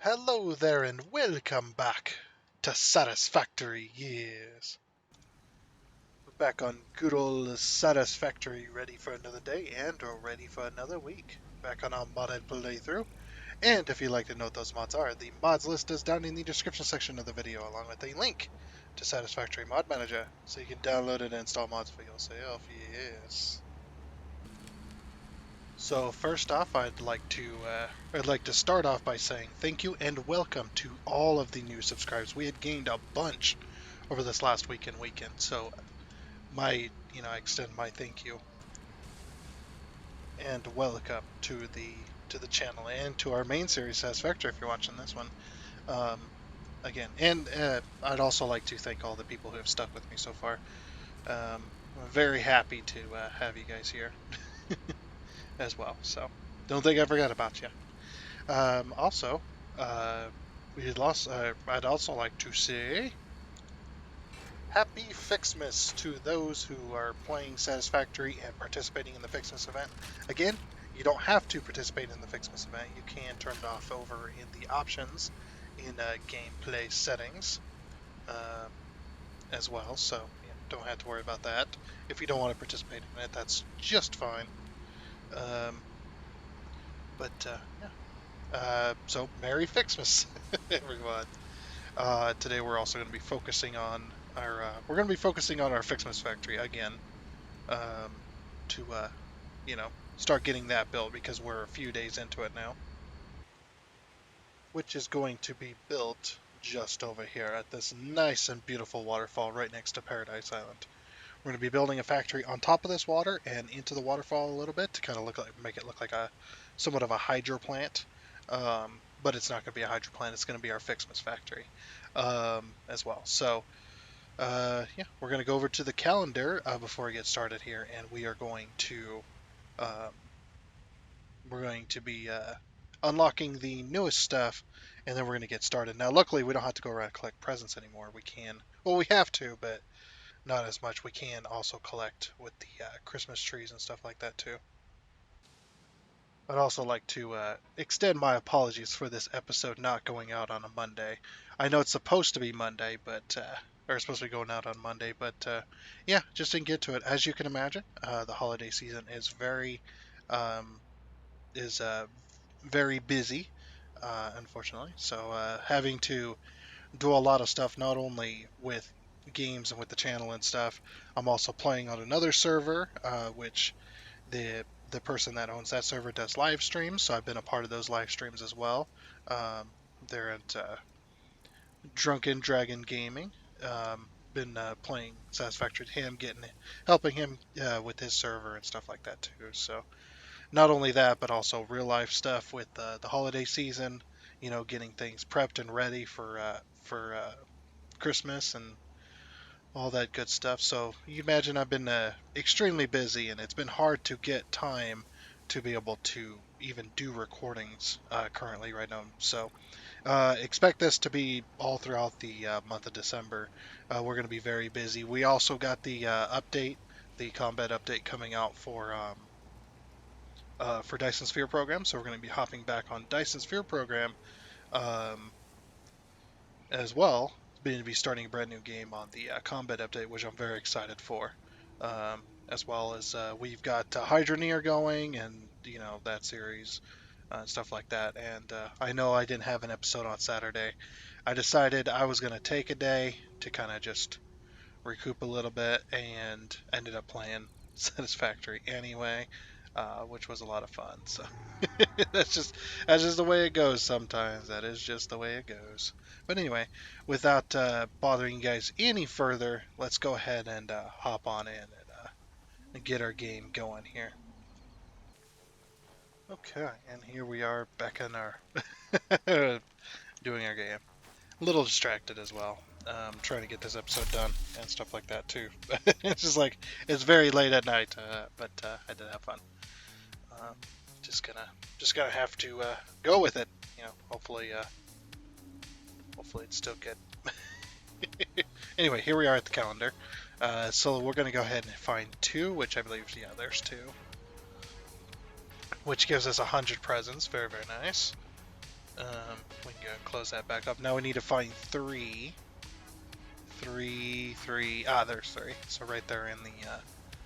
Hello there and welcome back to Satisfactory, yes. We're back on good old Satisfactory, ready for another day and or ready for another week. Back on our modded playthrough. And if you'd like to know what those mods are, the mods list is down in the description section of the video along with a link to Satisfactory Mod Manager so you can download it and install mods for yourself, yes. So first off, I'd like to start off by saying thank you and welcome to all of the new subscribers. We had gained a bunch over this last week and weekend, so I extend my thank you and welcome to the channel and to our main series, Satisfactory. If you're watching this one, again, and I'd also like to thank all the people who have stuck with me so far. I'm very happy to have you guys here as well. So don't think I forgot about you. Also, uh, I'd also like to say Happy Ficsmas to those who are playing Satisfactory and participating in the Ficsmas event. Again, you don't have to participate in the Ficsmas event. You can turn it off over in the options in gameplay settings as well. So don't have to worry about that. If you don't want to participate in it, that's just fine. So Merry Ficsmas, everyone. Today we're also going to be focusing on our Ficsmas factory again, to start getting that built because we're a few days into it now, which is going to be built just over here at this nice and beautiful waterfall right next to Paradise Island. We're going to be building a factory on top of this water and into the waterfall a little bit to kind of make it look like a somewhat of a hydro plant. But it's not going to be a hydro plant. It's going to be our Ficsmas factory as well. So we're going to go over to the calendar before we get started here, and we are going to um, be unlocking the newest stuff, and then we're going to get started. Now, luckily, we don't have to go around and collect presents anymore. We can, well, we have to, but not as much. We can also collect with the Christmas trees and stuff like that too. I'd also like to extend my apologies for this episode not going out on a Monday. I know it's supposed to be Monday, or it's supposed to be going out on Monday, but just didn't get to it. As you can imagine, the holiday season is um, very busy, unfortunately. So having to do a lot of stuff, not only with games and with the channel and stuff. I'm also playing on another server, which the person that owns that server does live streams, so I've been a part of those live streams as well. Um, they're at Drunken Dragon Gaming. Been playing Satisfactory with him, helping him with his server and stuff like that too. So not only that, but also real life stuff with the holiday season. Getting things prepped and ready for Christmas and all that good stuff. So you imagine I've been extremely busy, and it's been hard to get time to be able to even do recordings currently right now. So expect this to be all throughout the month of December. We're going to be very busy. We also got the the combat update coming out for Dyson Sphere program. So we're going to be hopping back on Dyson Sphere program um, as well. Going to be starting a brand new game on the combat update, which I'm very excited for. As well as we've got Hydroneer going, and that series and stuff like that. And I know I didn't have an episode on Saturday. I decided I was going to take a day to kind of just recoup a little bit, and ended up playing Satisfactory anyway, which was a lot of fun. So that's just the way it goes sometimes. That is just the way it goes. But anyway, without bothering you guys any further, let's go ahead and hop on in and get our game going here. Okay, and here we are back in our doing our game. A little distracted as well. Trying to get this episode done and stuff like that too. It's just like it's very late at night, but I did have fun. Um, just gonna have to go with it. Hopefully it's still good. Anyway, here we are at the calendar. So we're gonna go ahead and find 2, which I believe, there's 2, which gives us 100 presents. Very, very nice. We can go and close that back up. Now we need to find three. Ah, there's three. So right there in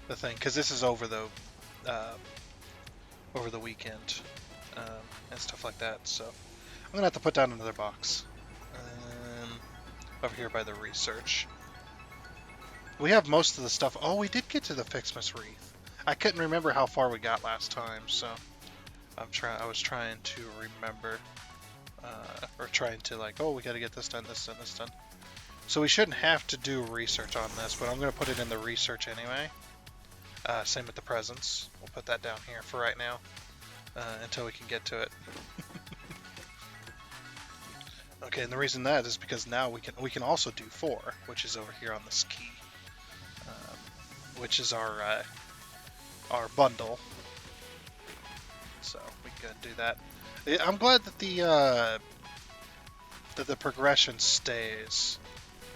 the thing, because this is uh, over the weekend and stuff like that. So I'm gonna have to put down another box over here by the research. We have most of the stuff. Oh, we did get to the Ficsmas wreath. I couldn't remember how far we got last time, so I was trying to remember, or trying to like, oh, we got to get this done, this done, this done. So we shouldn't have to do research on this, but I'm going to put it in the research anyway. Same with the presents. We'll put that down here for right now until we can get to it. Okay, and the reason that is because now we can also do 4, which is over here on this key, which is our bundle. So we can go and do that. I'm glad that the progression stays.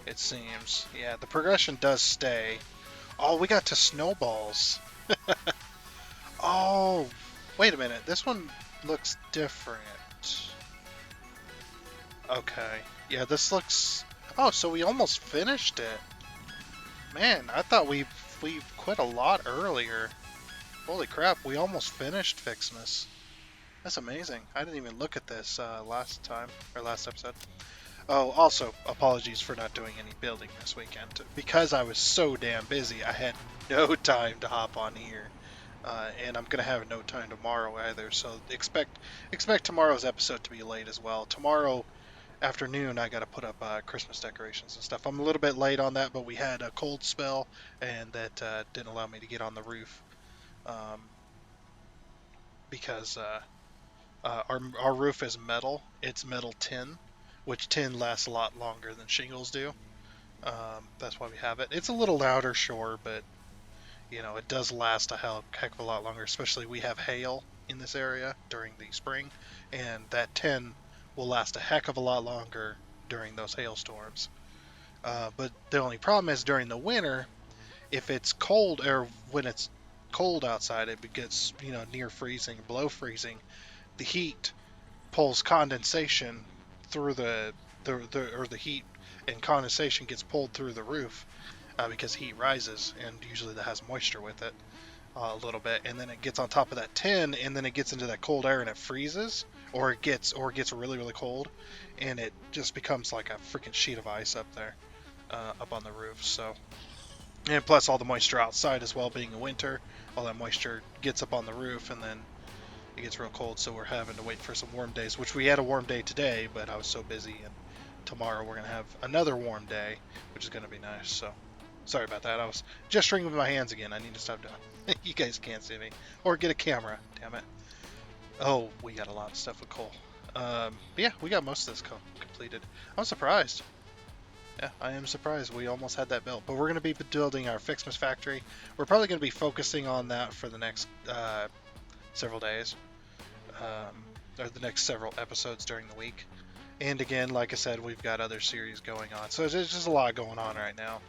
It seems, yeah, the progression does stay. Oh, we got to snowballs. Oh, wait a minute. This one looks different. Okay. Yeah, this looks... Oh, so we almost finished it. Man, I thought we quit a lot earlier. Holy crap, we almost finished Ficsmas. That's amazing. I didn't even look at this last episode. Oh, also, apologies for not doing any building this weekend. Because I was so damn busy, I had no time to hop on here. And I'm going to have no time tomorrow either, so expect tomorrow's episode to be late as well. Tomorrow afternoon, I got to put up Christmas decorations and stuff. I'm a little bit late on that, but we had a cold spell, and that didn't allow me to get on the roof. Because our roof is metal. It's metal tin, which tin lasts a lot longer than shingles do. That's why we have it. It's a little louder, sure, but you know, it does last a heck of a lot longer. Especially we have hail in this area during the spring, and that tin will last a heck of a lot longer during those hailstorms. But the only problem is during the winter, if it's cold or when it's cold outside, it gets near freezing, below freezing. The heat pulls condensation through the heat and condensation gets pulled through the roof because heat rises, and usually that has moisture with it a little bit, and then it gets on top of that tin, and then it gets into that cold air and it freezes, or it gets really really cold, and it just becomes like a freaking sheet of ice up there, up on the roof. So, and plus all the moisture outside as well, being winter, all that moisture gets up on the roof, and then it gets real cold, so we're having to wait for some warm days, which we had a warm day today, but I was so busy, and tomorrow we're going to have another warm day, which is going to be nice. So sorry about that. I was gesturing with my hands again. I need to stop doing it. You guys can't see me. Or get a camera. Damn it. Oh, we got a lot of stuff with coal. But yeah, we got most of this completed. I'm surprised. Yeah, I am surprised. We almost had that built. But we're going to be building our Ficsmas factory. We're probably going to be focusing on that for the next several days. Or the next several episodes during the week. And again, like I said, we've got other series going on. So there's just a lot going on right now.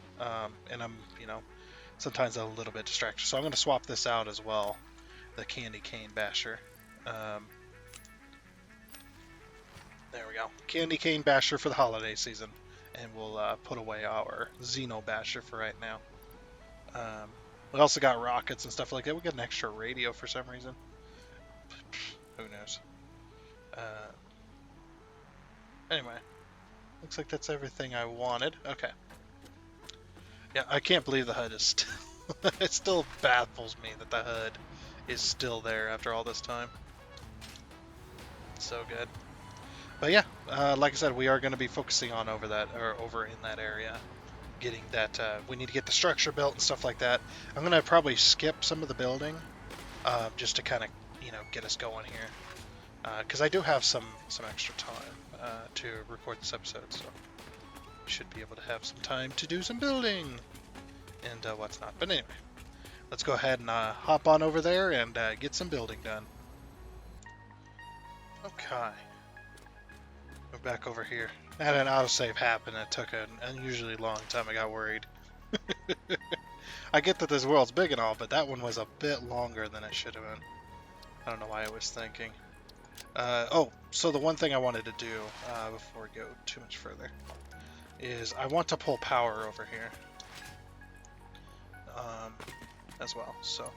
And I'm, sometimes a little bit distracted. So I'm going to swap this out as well. The candy cane basher. There we go. Candy cane basher for the holiday season. And we'll put away our Xeno basher for right now. We also got rockets and stuff like that. We got an extra radio for some reason. Who knows? Anyway, looks like that's everything I wanted. Okay. Yeah, I can't believe the HUD is still... it still baffles me that the HUD is still there after all this time. So good. But yeah, like I said, we are going to be focusing on over in that area. Getting that, we need to get the structure built and stuff like that. I'm going to probably skip some of the building, just to kind of, get us going here. Because I do have some extra time to record this episode, so we should be able to have some time to do some building and what's not. But anyway, let's go ahead and hop on over there and get some building done. Okay. Go back over here. I had an autosave happen. It took an unusually long time. I got worried. I get that this world's big and all, but that one was a bit longer than it should have been. I don't know why I was thinking. Oh, so the one thing I wanted to do before we go too much further is I want to pull power over here um, as well. So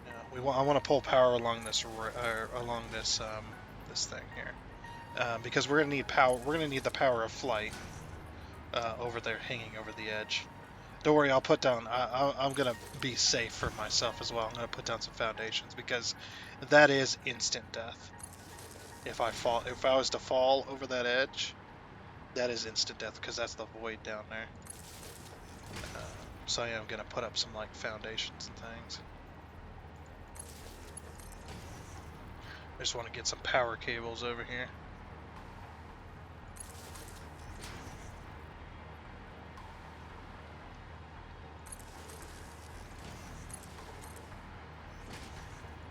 yeah, I want to pull power along this this thing here because we're gonna need power. We're gonna need the power of flight over there, hanging over the edge. Don't worry, I'll put down. I'm gonna be safe for myself as well. I'm gonna put down some foundations because that is instant death. If I was to fall over that edge, that is instant death because that's the void down there. So I am gonna put up some like foundations and things. I just want to get some power cables over here.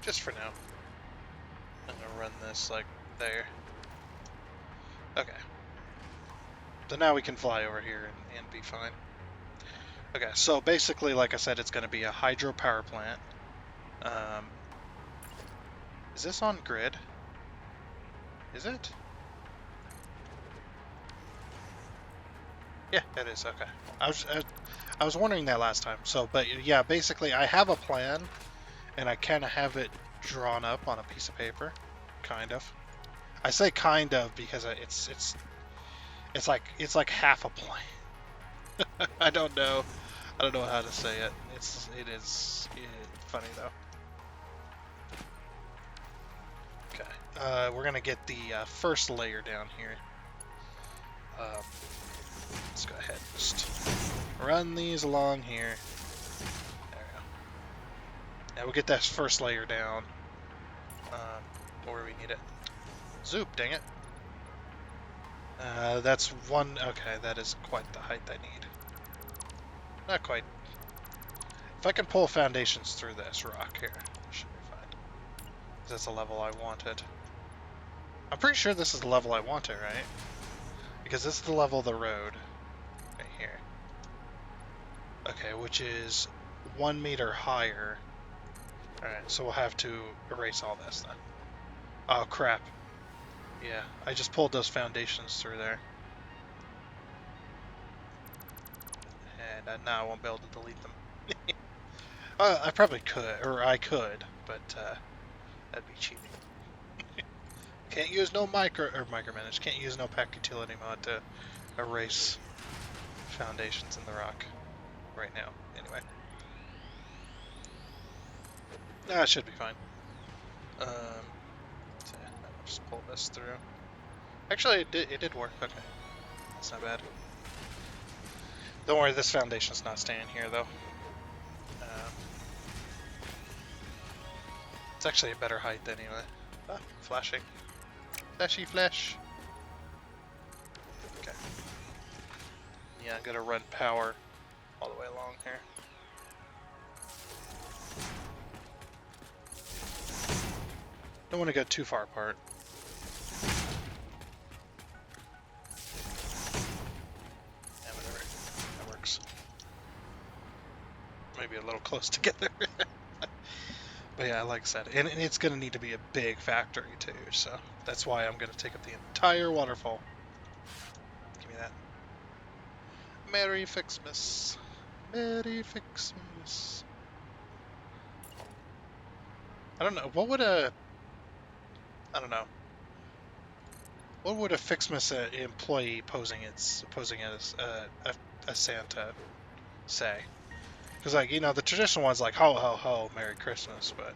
Just for now. I'm gonna run this like there. Okay. So now we can fly over here and be fine. Okay, so basically, like I said, it's going to be a hydro power plant. Is this on grid? Is it? Yeah, it is. Okay. I was wondering that last time. So, but yeah, basically, I have a plan, and I kind of have it drawn up on a piece of paper, kind of. I say kind of because it's like half a plan. I don't know. I don't know how to say it. It is funny though. Okay, we're gonna get the first layer down here. Let's go ahead and just run these along here. There we go. Now we'll get that first layer down where we need it. Zoop, dang it. That's one. Okay, that is quite the height I need. Not quite. If I can pull foundations through this rock here, should be fine. That's the level I wanted. I'm pretty sure this is the level I wanted, right? Because this is the level of the road. Right here. Okay, which is 1 meter higher. Alright, so we'll have to erase all this then. Oh, crap. Yeah, I just pulled those foundations through there. And now I won't be able to delete them. I probably could, or I could, but that'd be cheating. Can't use no micromanage. Can't use no pack utility mod to erase foundations in the rock right now. Anyway, that should be fine. So I'll just pull this through. Actually, it did work. Okay, that's not bad. Don't worry, this foundation's not staying here though. It's actually a better height anyway. Ah, flashing. Flashy flash. Okay. Yeah, I'm gonna run power all the way along here. Don't want to go too far apart. Yeah, whatever. That works. Maybe a little close together. But yeah, like I said, and it's going to need to be a big factory too, so that's why I'm going to take up the entire waterfall. Give me that. Merry Ficsmas. Merry Ficsmas. I don't know, what would a... I don't know. What would a Ficsmas employee posing as a Santa say? Because, like, you know, the traditional one's like, ho, ho, ho, Merry Christmas, but...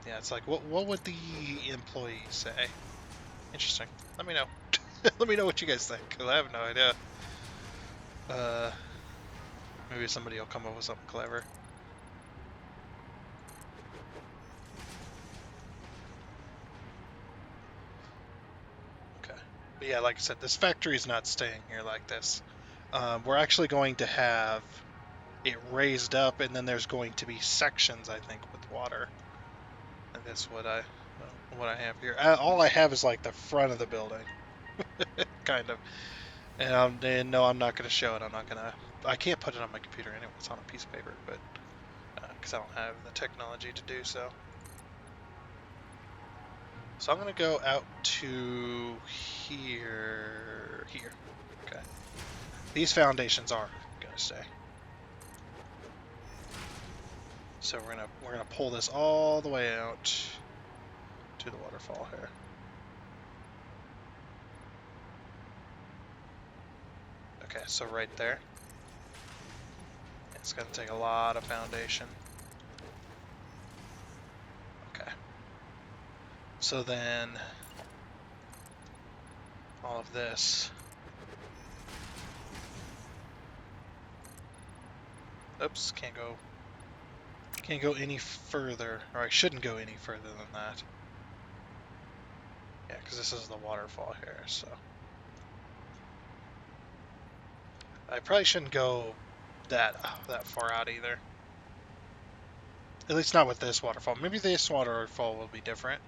yeah, it's like, what would the employee say? Interesting. Let me know. Let me know what you guys think, because I have no idea. Maybe somebody will come up with something clever. Okay. But yeah, like I said, this factory's not staying here like this. We're actually going to have it raised up, and then there's going to be sections, I think, with water. And that's what I have here. All I have is like the front of the building, kind of. And no, I'm not going to show it. I can't put it on my computer anyway. It's on a piece of paper, but because I don't have the technology to do so. So I'm going to go out to here. Okay. These foundations are going to stay. So we're gonna pull this all the way out to the waterfall here. Okay, so right there. It's gonna take a lot of foundation. Okay. So then all of this. Oops, can't go any further, or I shouldn't go any further than that. Yeah, because this is the waterfall here, so. I probably shouldn't go that far out either. At least not with this waterfall. Maybe this waterfall will be different.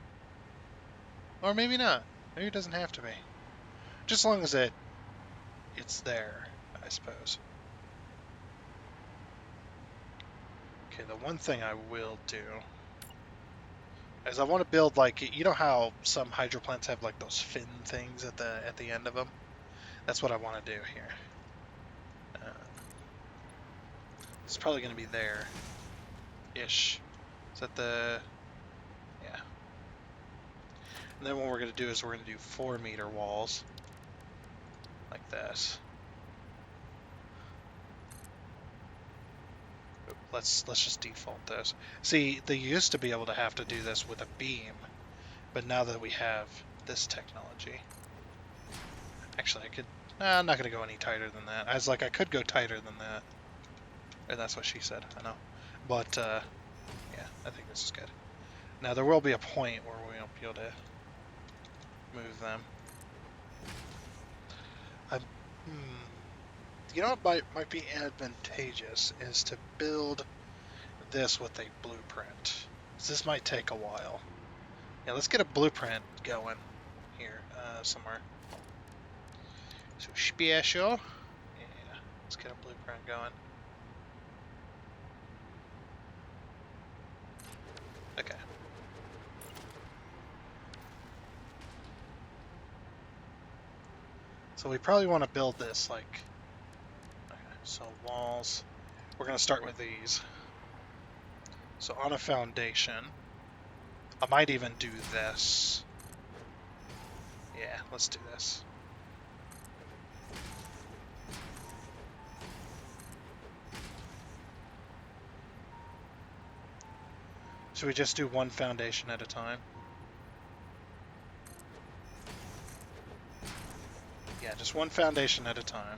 Or maybe not. Maybe it doesn't have to be. Just as long as it's there, I suppose. Okay, the one thing I will do is I want to build, like, you know how some hydroplants have like those fin things at the end of them? That's what I want to do here. It's probably going to be there-ish. Is that the... yeah. And then what we're going to do is we're going to do 4-meter walls. Like this. Let's just default this. See, they used to be able to have to do this with a beam, but now that we have this technology... Actually, I could... I'm not going to go any tighter than that. I was like, I could go tighter than that. And that's what she said, I know. But, yeah, I think this is good. Now, there will be a point where we won't be able to move them. You know what might be advantageous is to build this with a blueprint. So this might take a while. Yeah, let's get a blueprint going here somewhere. So special. Yeah, let's get a blueprint going. Okay. So we probably want to build this like... Okay, so walls. We're going to start with these. So on a foundation, I might even do this. Yeah, let's do this. Should we just do one foundation at a time? Yeah, just one foundation at a time.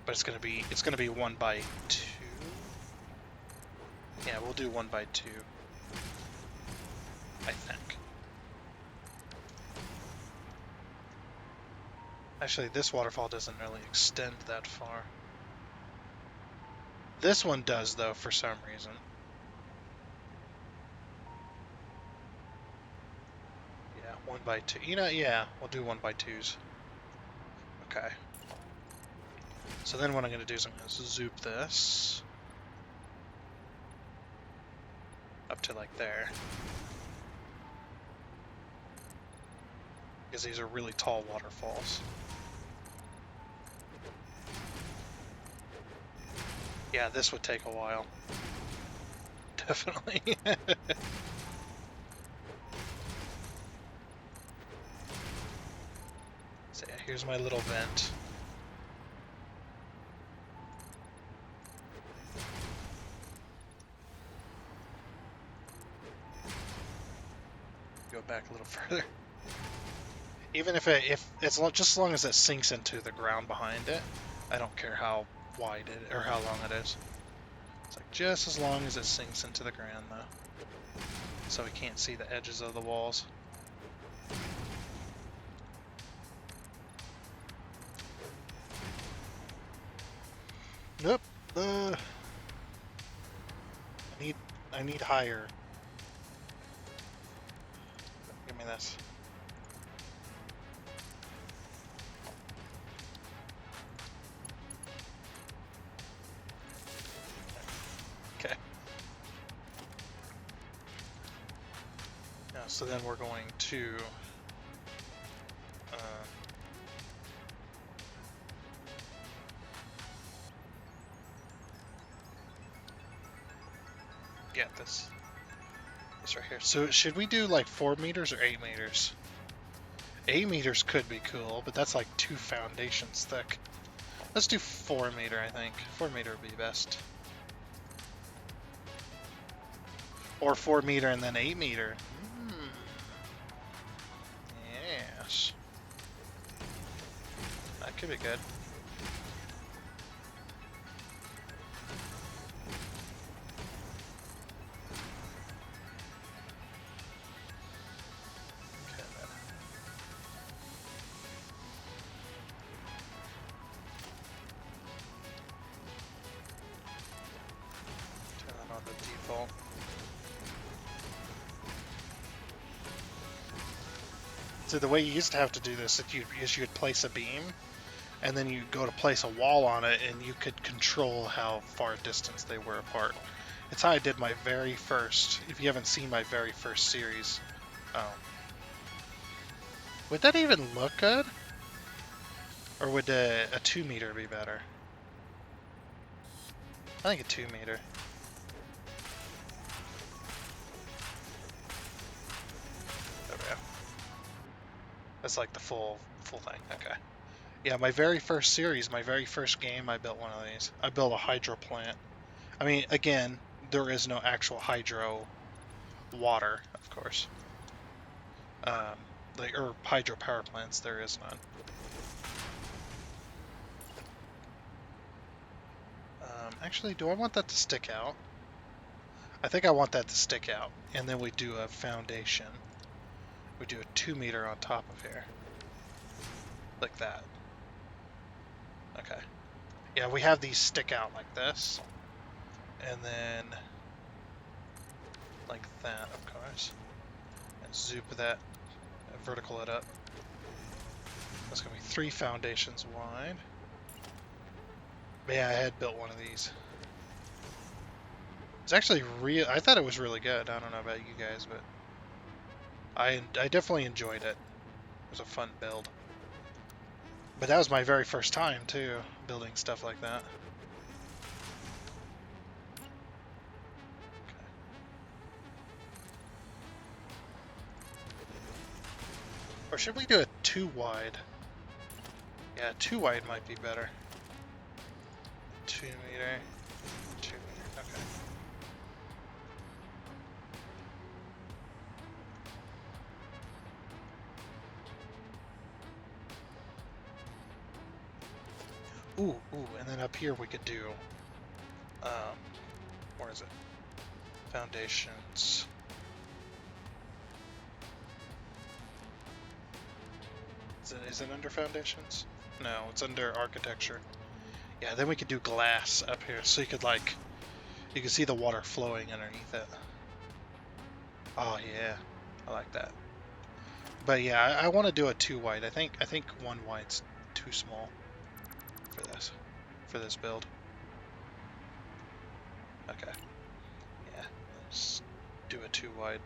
But it's gonna be 1 by 2. Yeah, we'll do 1 by 2. I think. Actually, this waterfall doesn't really extend that far. This one does, though, for some reason. Yeah, 1 by 2. You know, yeah, we'll do 1 by 2s. Okay. So then what I'm going to do is I'm going to zoop this up to like there. Because these are really tall waterfalls. Yeah, this would take a while. Definitely. So yeah, here's my little vent. Go back a little further. Even if it's just as long as it sinks into the ground behind it, I don't care how wide it or how long it is. It's like just as long as it sinks into the ground, though, so we can't see the edges of the walls. Nope. I need higher. Give me this. Okay. So then we're going to get this right here. So should we do like 4 meters or 8 meters? 8 meters could be cool, but that's like 2 foundations thick. Let's do 4 meter, I think. 4 meter would be best. Or 4 meter and then 8 meter. Yes. That could be good. So the way you used to have to do this is you'd place a beam, and then you go to place a wall on it, and you could control how far distance they were apart. It's how I did my very first, if you haven't seen my very first series. Oh. Would that even look good? Or would a 2 meter be better? I think a 2 meter. There we go. That's like the full thing. Okay. Yeah, my very first series, my very first game, I built one of these. I built a hydro plant. I mean, again, there is no actual hydro water, of course. Or hydro power plants, there is none. Actually, do I want that to stick out? I think I want that to stick out, and then we do a foundation. We do a 2 meter on top of here. Like that. Okay. Yeah, we have these stick out like this. And then like that, of course. And zoop that, vertical it up. That's going to be 3 foundations wide. But yeah, I had built one of these. It's actually I thought it was really good. I don't know about you guys, but I definitely enjoyed it. It was a fun build. But that was my very first time, too, building stuff like that. Okay. Or should we do a 2 wide? Yeah, 2 wide might be better. 2 meter, 2 meter, okay. Ooh, and then up here we could do, where is it? Foundations. Is it under foundations? No, it's under architecture. Yeah, then we could do glass up here, so you could you can see the water flowing underneath it. Oh yeah, I like that. But yeah, I want to do a 2 wide. I think 1 wide's too small for this build. Okay. Yeah, let's do a 2 wide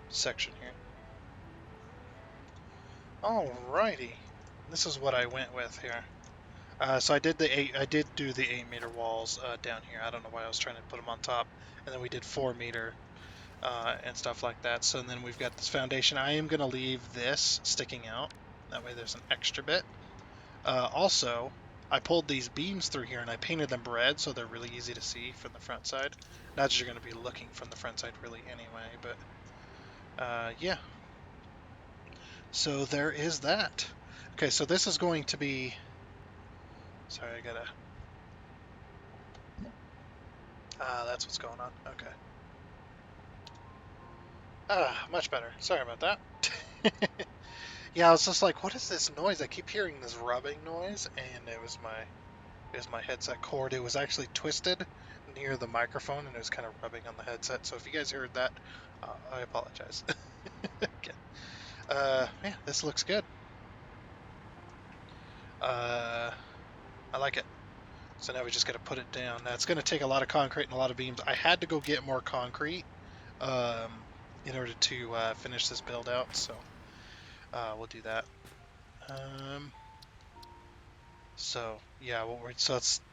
section here. Alrighty, this is what I went with here. So I did do the 8 meter walls down here. I don't know why I was trying to put them on top, and then we did 4 meter and stuff like that. So then we've got this foundation. I am going to leave this sticking out. That way there's an extra bit. Also, I pulled these beams through here and I painted them red so they're really easy to see from the front side. Not that you're going to be looking from the front side really anyway, but yeah. So there is that. Okay, so this is going to be... Sorry, I gotta... that's what's going on. Okay. Much better. Sorry about that. Yeah, I was just like, what is this noise? I keep hearing this rubbing noise, and it was my headset cord. It was actually twisted near the microphone, and it was kind of rubbing on the headset. So if you guys heard that, I apologize. Okay. Yeah, this looks good. I like it. So now we just got to put it down. Now it's going to take a lot of concrete and a lot of beams. I had to go get more concrete. in order to finish this build out. So we'll do that. So yeah,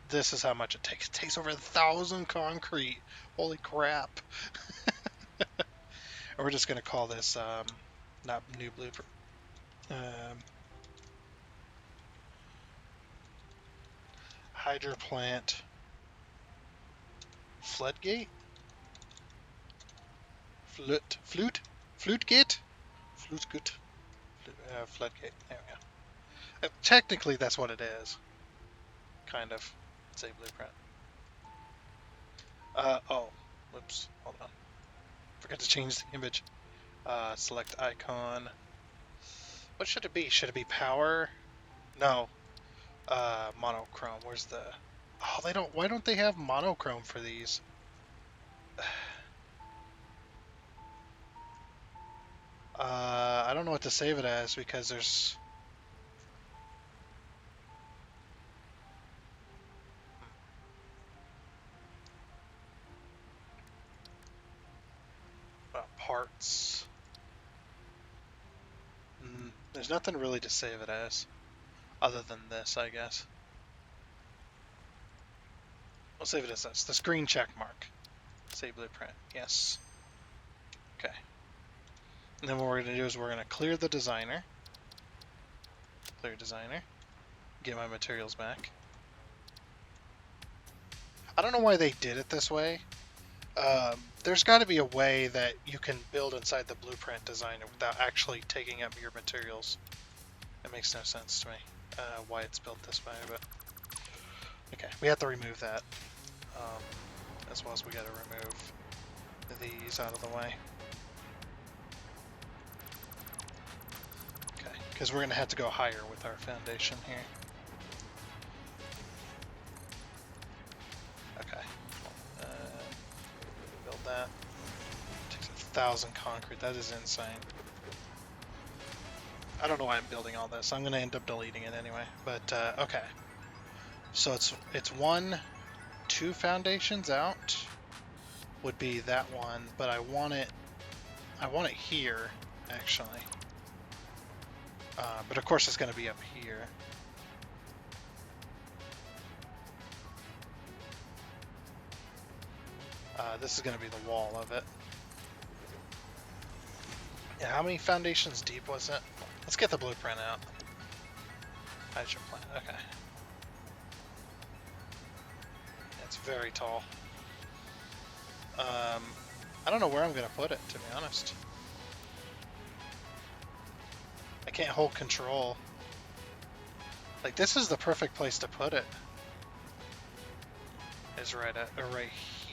this is how much it takes. It takes over 1,000 concrete. Holy crap! And we're just gonna call this not new blueprint. Hydro plant floodgate. Flute gate. Floodgate. There we go. Technically, that's what it is. Kind of. Say blueprint. Oh, whoops. Hold on. Forgot to change the image. Select icon. What should it be? Should it be power? No. Monochrome. Where's the... Oh, they don't... Why don't they have monochrome for these? I don't know what to save it as because there's... parts. There's nothing really to save it as, other than this, I guess. We'll save it as this. This green check mark. Save blueprint. Yes. Okay. And then what we're going to do is we're going to clear the designer. Clear designer. Get my materials back. I don't know why they did it this way. There's got to be a way that you can build inside the blueprint designer without actually taking up your materials. It makes no sense to me why it's built this way, but okay, we have to remove that. As well as we got to remove these out of the way. Okay, because we're going to have to go higher with our foundation here. Okay. Build that. Takes 1,000 concrete. That is insane. I don't know why I'm building all this. I'm going to end up deleting it anyway. But okay. So it's 2 foundations out would be that one, but I want it here actually. But of course it's going to be up here. This is going to be the wall of it. Yeah, how many foundations deep was it? Let's get the blueprint out. Hydro plant, okay. It's very tall. I don't know where I'm going to put it, to be honest. I can't hold control. Like, this is the perfect place to put it. Is right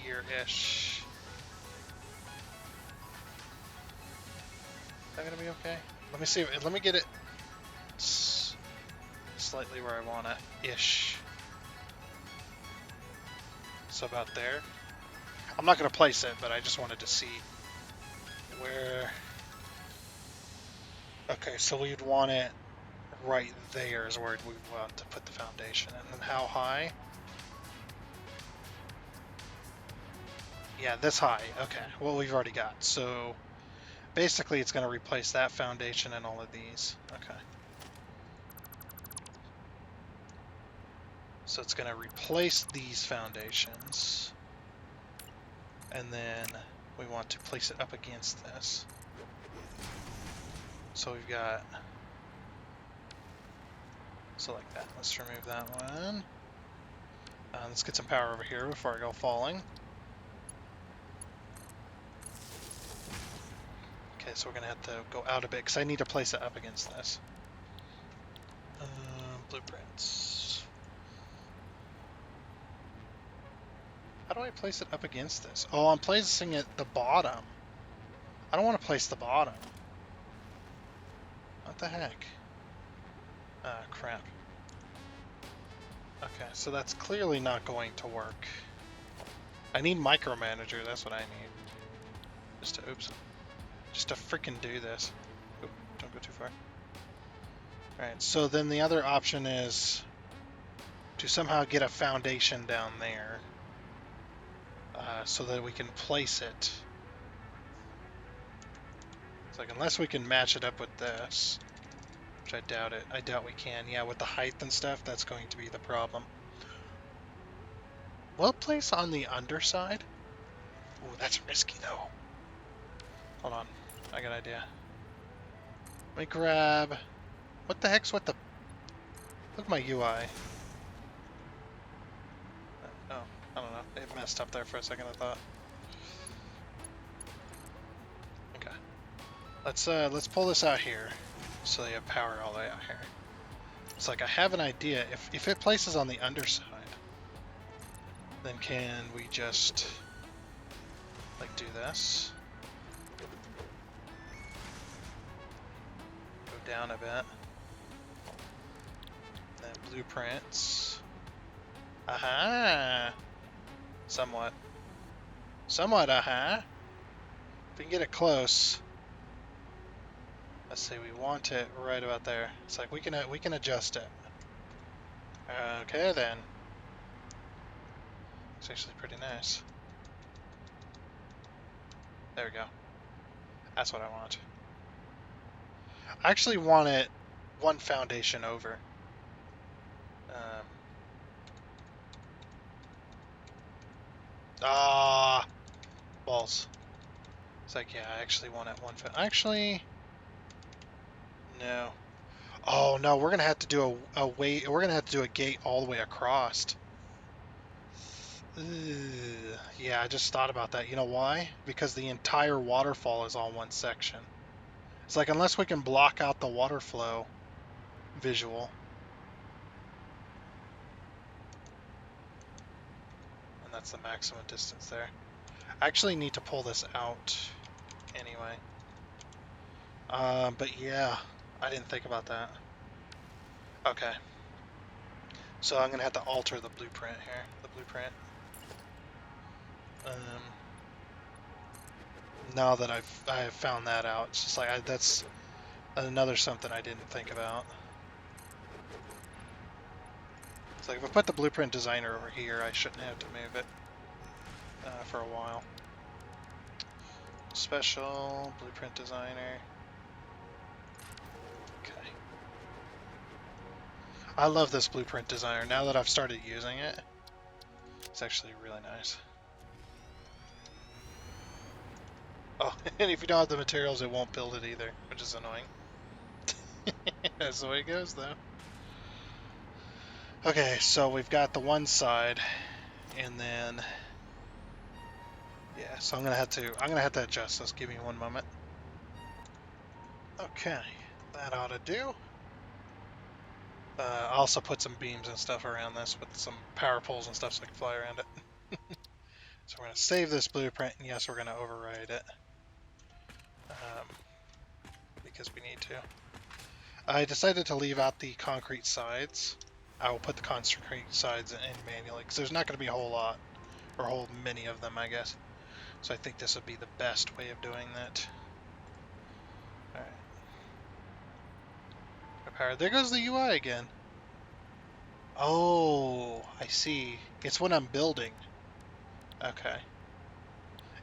here-ish. Is that gonna be okay? Let me see. Let me get it slightly where I want it, ish. So about there. I'm not gonna place it, but I just wanted to see where. Okay, so we'd want it right there is where we want to put the foundation, and then how high? Yeah, this high. Okay, well we've already got. So basically it's going to replace that foundation and all of these. Okay. So it's going to replace these foundations. And then we want to place it up against this. So we've got... So like that. Let's remove that one. Let's get some power over here before I go falling. Okay, so we're going to have to go out a bit because I need to place it up against this. Blueprints. How do I place it up against this? Oh, I'm placing it at the bottom. I don't want to place the bottom. What the heck? Ah, crap. Okay, so that's clearly not going to work. I need micromanager, that's what I need. Just to freaking do this. Oop, don't go too far. Alright, so then the other option is to somehow get a foundation down there so that we can place it like unless we can match it up with this, which I doubt it. I doubt we can. Yeah, with the height and stuff, that's going to be the problem. Well, place on the underside. Ooh, that's risky though. Hold on, I got an idea. Let me grab. What the heck's with the? Look at my UI. Oh, I don't know. It messed up there for a second, I thought. Okay. Let's pull this out here, so you have power all the way out here. It's like I have an idea. If it places on the underside, then can we just like do this? Go down a bit. Then blueprints. Aha! Somewhat. Somewhat, aha! If we can get it close. Let's say we want it right about there. It's like we can adjust it. Okay then. It's actually pretty nice. There we go. That's what I want. I actually want it one foundation over. Balls. It's like, yeah, I actually want it one actually, no. Oh no, we're gonna have to do a way. We're gonna have to do a gate all the way across. Ugh. Yeah, I just thought about that. You know why? Because the entire waterfall is on one section. It's like unless we can block out the water flow visual. And that's the maximum distance there. I actually need to pull this out anyway. But yeah, I didn't think about that. Okay. So I'm gonna have to alter the blueprint here. The blueprint. Now that I've found that out, it's just like that's another something I didn't think about. It's like if I put the blueprint designer over here, I shouldn't have to move it for a while. Special blueprint designer. Okay. I love this blueprint designer. Now that I've started using it, it's actually really nice. Oh, and if you don't have the materials, it won't build it either, which is annoying. That's the way it goes, though. Okay, so we've got the one side, and then yeah, so I'm gonna have to adjust this. Give me one moment. Okay, that ought to do. I also put some beams and stuff around this with some power poles and stuff so I can fly around it. So we're gonna save this blueprint, and yes, we're gonna override it because we need to. I decided to leave out the concrete sides. I will put the concrete sides in manually because there's not going to be a whole lot or a whole many of them, I guess. So I think this would be the best way of doing that. All right. Power. There goes the UI again. Oh, I see. It's when I'm building. Okay.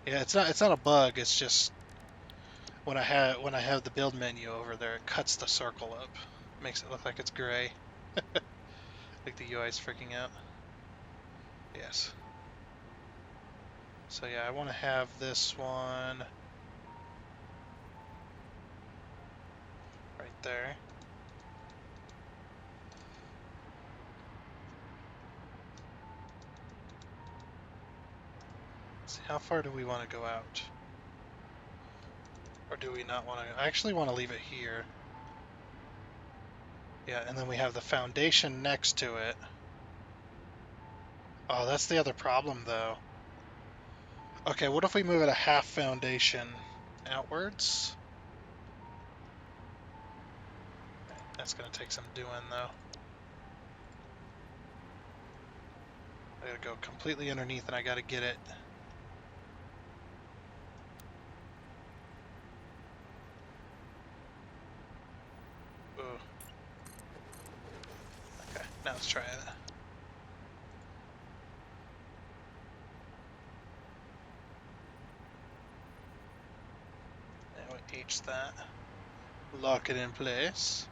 Yeah, it's not a bug. It's just when I have the build menu over there, it cuts the circle up, makes it look like it's gray. Like the UI is freaking out. Yes. So yeah, I want to have this one right there. Let's see, how far do we want to go out? Or do we not want to? I actually want to leave it here. Yeah, and then we have the foundation next to it. Oh, that's the other problem, though. Okay, what if we move it a half foundation outwards? That's going to take some doing, though. I gotta go completely underneath, and I gotta get it. Ooh. Okay, now let's try it. H that. Lock it in place.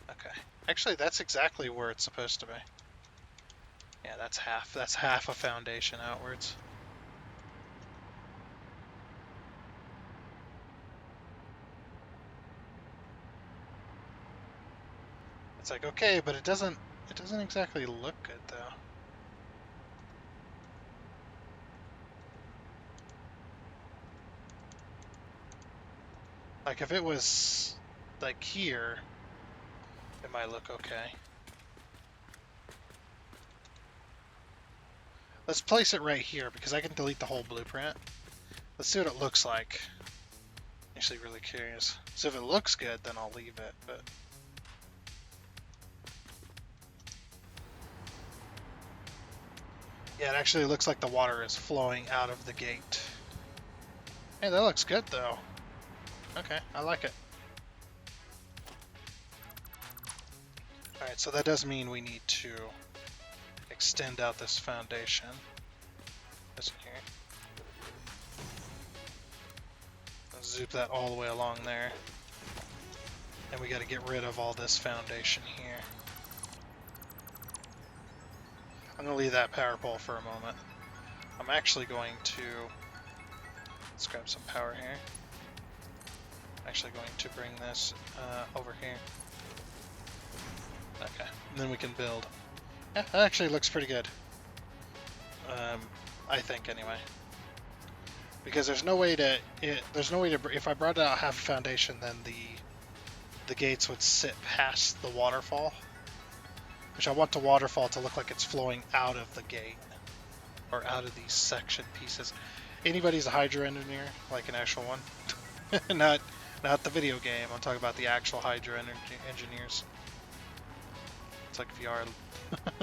Okay. Actually, that's exactly where it's supposed to be. Yeah, that's half. That's half a foundation outwards. It's like, okay, but it doesn't exactly look good though. Like if it was like here, it might look okay. Let's place it right here because I can delete the whole blueprint. Let's see what it looks like. Actually really curious. So if it looks good, then I'll leave it, but yeah, it actually looks like the water is flowing out of the gate. Hey, that looks good though. Okay, I like it. Alright, so that does mean we need to extend out this foundation. This here. Let's zoop that all the way along there. And we got to get rid of all this foundation here. I'm going to leave that power pole for a moment. I'm actually going to... Let's grab some power here. I'm actually going to bring this over here. Okay, and then we can build. Yeah, that actually looks pretty good. I think anyway. Because there's no way to... If I brought out half a foundation, then the gates would sit past the waterfall. Which I want the waterfall to look like it's flowing out of the gate. Or out of these section pieces. Anybody's a Hydra engineer? Like an actual one? not the video game. I'm talking about the actual Hydra engineers. It's like VR.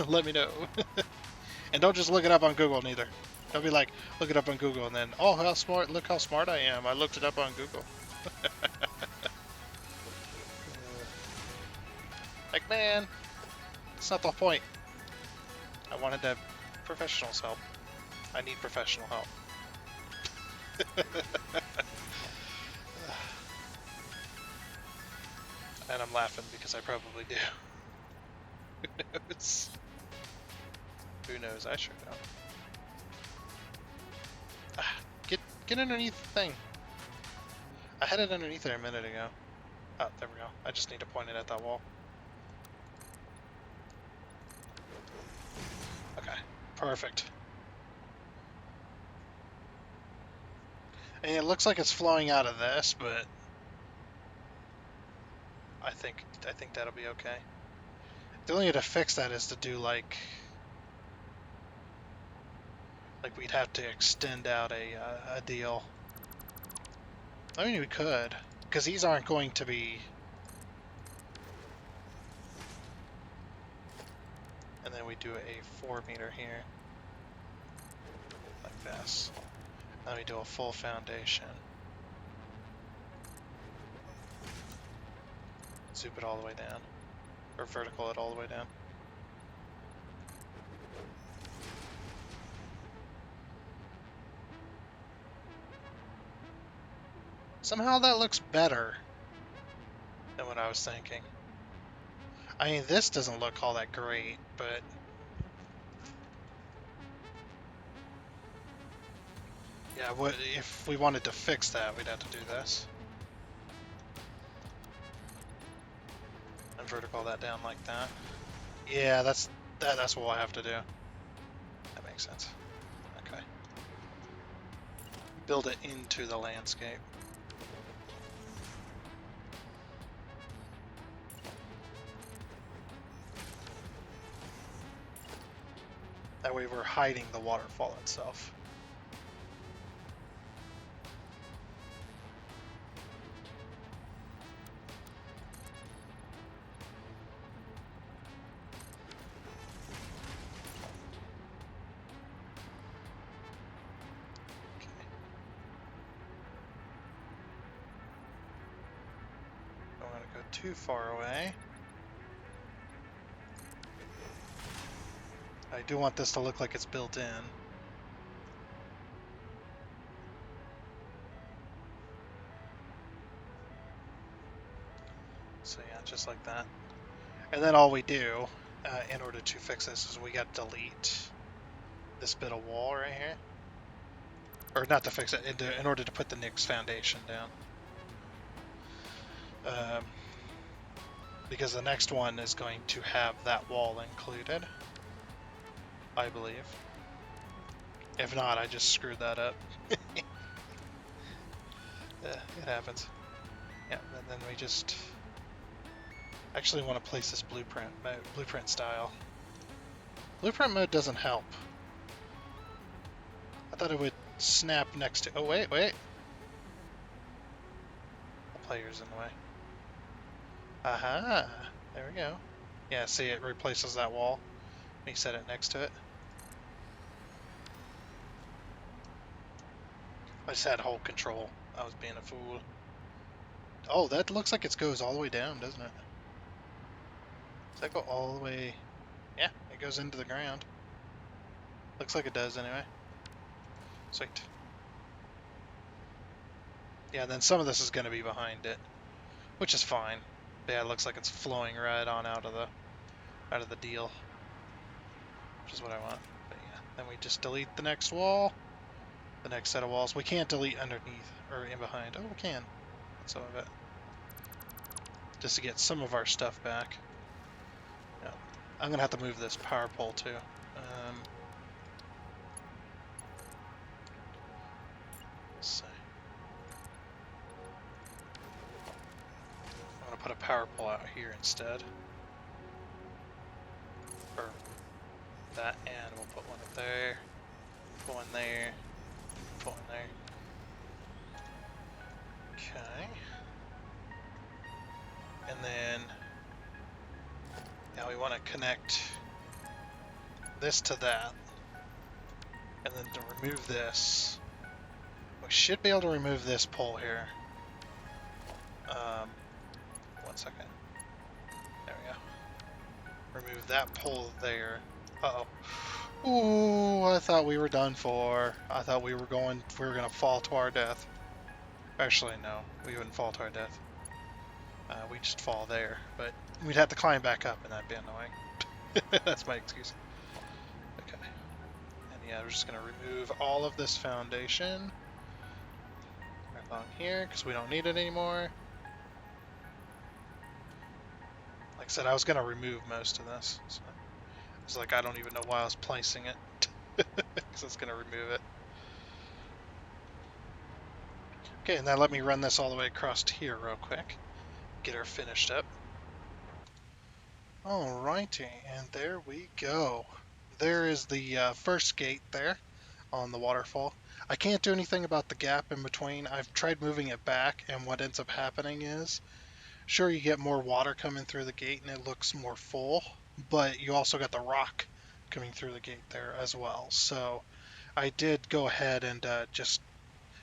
Let me know. And don't just look it up on Google neither. Don't be like, look it up on Google and then, oh, how smart, look how smart I am. I looked it up on Google. Like, man, that's not the point. I wanted to have professionals help. I need professional help. And I'm laughing because I probably do. Who knows? Who knows? I sure don't. Ah, get underneath the thing. I had it underneath there a minute ago. Oh, there we go. I just need to point it at that wall. Okay, perfect. And it looks like it's flowing out of this, but I think that'll be okay. The only way to fix that is to do like we'd have to extend out a deal. I mean, we could, because these aren't going to be. And then we do a 4 meter here, like this. Then we do a full foundation. Zoom it all the way down, or vertical it all the way down. Somehow that looks better than what I was thinking. I mean, this doesn't look all that great, but yeah, if we wanted to fix that, we'd have to do this. And vertical that down like that. Yeah, that's what we'll have to do. That makes sense. Okay. Build it into the landscape. That way we're hiding the waterfall itself. Okay. Don't want to go too far away. I do want this to look like it's built in. So yeah, just like that. And then all we do in order to fix this is we got to delete this bit of wall right here. Or not to fix it, in order to put the next foundation down. Um, because the next one is going to have that wall included, I believe. If not, I just screwed that up. It happens. Yeah, and then we just actually want to place this blueprint mode, blueprint style. Blueprint mode doesn't help. I thought it would snap next to. Oh wait. The player's in the way. Aha! There we go. Yeah, see, it replaces that wall. Me set it next to it. I just had hold control. I was being a fool. Oh, that looks like it goes all the way down, doesn't it? Does that go all the way? Yeah, it goes into the ground. Looks like it does anyway. Sweet. Yeah, then some of this is going to be behind it, which is fine. But yeah, it looks like it's flowing right on out of the deal, which is what I want. But yeah, then we just delete the next wall, the next set of walls. We can't delete underneath or in behind. Oh, we can. That's some of it. Just to get some of our stuff back. Yeah. I'm gonna have to move this power pole too. Let's see. I'm gonna put a power pole out here instead. Or that, and we'll put one up there, put one there, put one there. Okay. And then now we want to connect this to that. And then to remove this, we should be able to remove this pole here. 1 second. There we go. Remove that pole there. Uh-oh. Ooh, I thought we were done for. I thought we were gonna fall to our death. Actually, no, we wouldn't fall to our death. We'd just fall there, but we'd have to climb back up, and that'd be annoying. That's my excuse. Okay. And yeah, we're just gonna remove all of this foundation right along here, because we don't need it anymore. Like I said, I was gonna remove most of this, so it's like I don't even know why I was placing it, because it's gonna remove it. Okay, and then let me run this all the way across to here real quick. Get her finished up. Alrighty, and there we go. There is the first gate there on the waterfall. I can't do anything about the gap in between. I've tried moving it back, and what ends up happening is, sure, you get more water coming through the gate and it looks more full, but you also got the rock coming through the gate there as well. So I did go ahead and just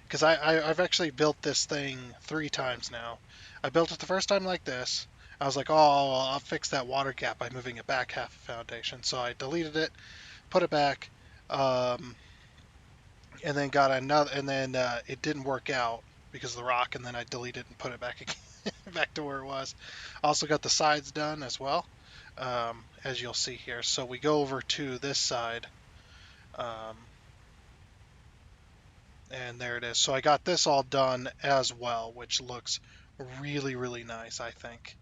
because I've actually built this thing 3 times now. I built it the first time like this. I was like, oh, I'll fix that water gap by moving it back half a foundation. So I deleted it, put it back, um, and then got another, and then it didn't work out because of the rock, and then I deleted it and put it back again, back to where it was. Also got the sides done as well, as you'll see here. So we go over to this side. Um, And there it is. So I got this all done as well, which looks really, really nice, I think.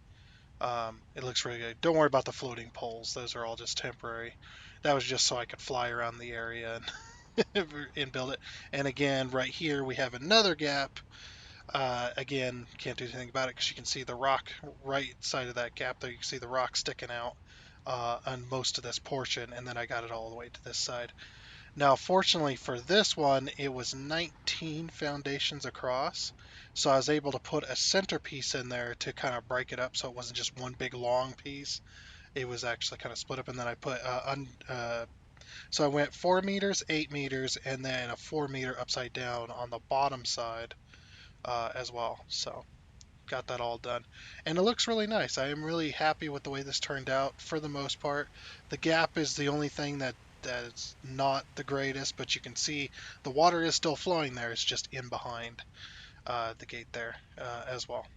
It looks really good. Don't worry about the floating poles. Those are all just temporary. That was just so I could fly around the area and, and build it. And again, right here, we have another gap. Again, can't do anything about it because you can see the rock right side of that gap there. You can see the rock sticking out on most of this portion. And then I got it all the way to this side. Now, fortunately for this one, it was 19 foundations across, so I was able to put a centerpiece in there to kind of break it up so it wasn't just one big long piece. It was actually kind of split up, and then I put, so I went 4 meters, 8 meters, and then a 4 meter upside down on the bottom side as well. So got that all done. And it looks really nice. I am really happy with the way this turned out for the most part. The gap is the only thing that's not the greatest, but you can see the water is still flowing there. It's just in behind the gate there as well.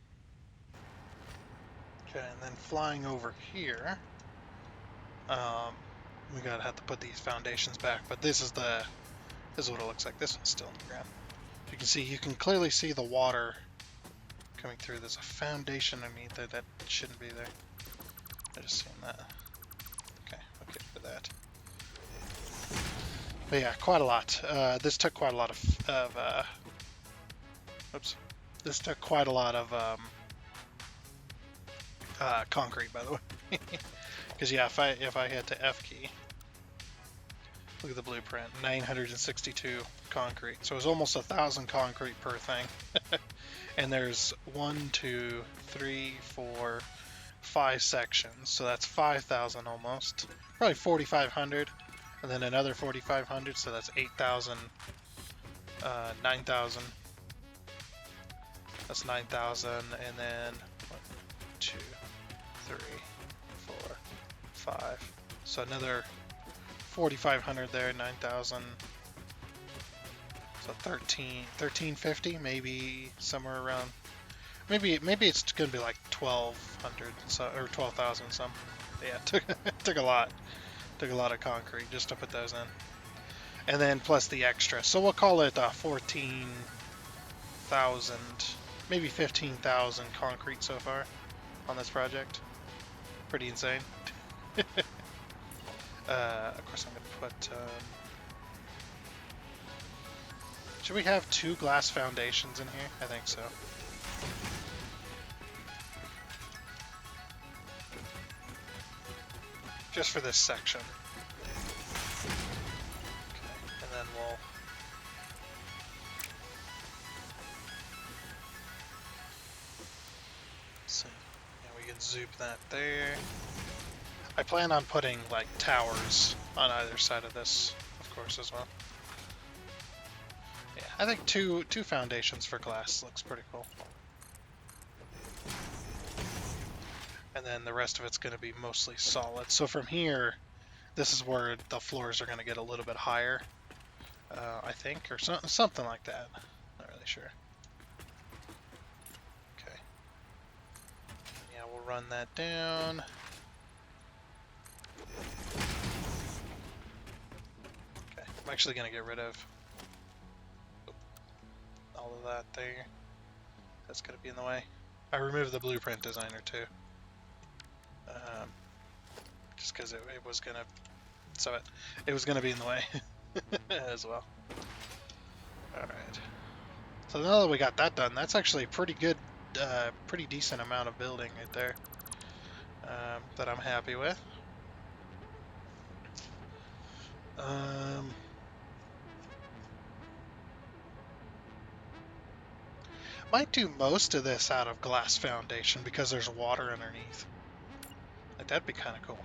Okay, and then flying over here, we gotta have to put these foundations back. But this is what it looks like. This one's still in the ground. You can see, you can clearly see the water coming through. There's a foundation underneath it that shouldn't be there. I just seen that. Okay, for that. But yeah, quite a lot. This took quite a lot of oops. This took quite a lot of concrete, by the way. Because yeah, if I hit the F key, look at the blueprint, 962 concrete. So it was almost 1,000 concrete per thing. And there's 1, 2, 3, 4, 5 sections. So that's 5,000 almost. Probably 4,500. And then another 4,500. So that's 8,000. 9,000. That's 9,000. And then 1, 2, 3, 4, 5. So another 4,500 there, 9,000. So 1350, maybe somewhere around. Maybe it's gonna be like 1,200 or 12,000 some. But yeah, took a lot. Took a lot of concrete just to put those in, and then plus the extra. So we'll call it 14,000, maybe 15,000 concrete so far on this project. Pretty insane. Of course, I'm gonna put. Should we have 2 glass foundations in here? I think so. Just for this section. Okay, and then we'll... see. Yeah, we can zoop that there. I plan on putting, like, towers on either side of this, of course, as well. Yeah, I think two foundations for glass looks pretty cool. And then the rest of it's going to be mostly solid. So from here, this is where the floors are going to get a little bit higher, I think, or something like that. Not really sure. Okay. Yeah, we'll run that down. Okay, I'm actually going to get rid of all of that there. That's going to be in the way. I removed the blueprint designer too. Just because it was gonna, so it was gonna be in the way as well. All right. So now that we got that done, that's actually a pretty good, pretty decent amount of building right there that I'm happy with. Might do most of this out of glass foundation because there's water underneath. Like, that'd be kind of cool.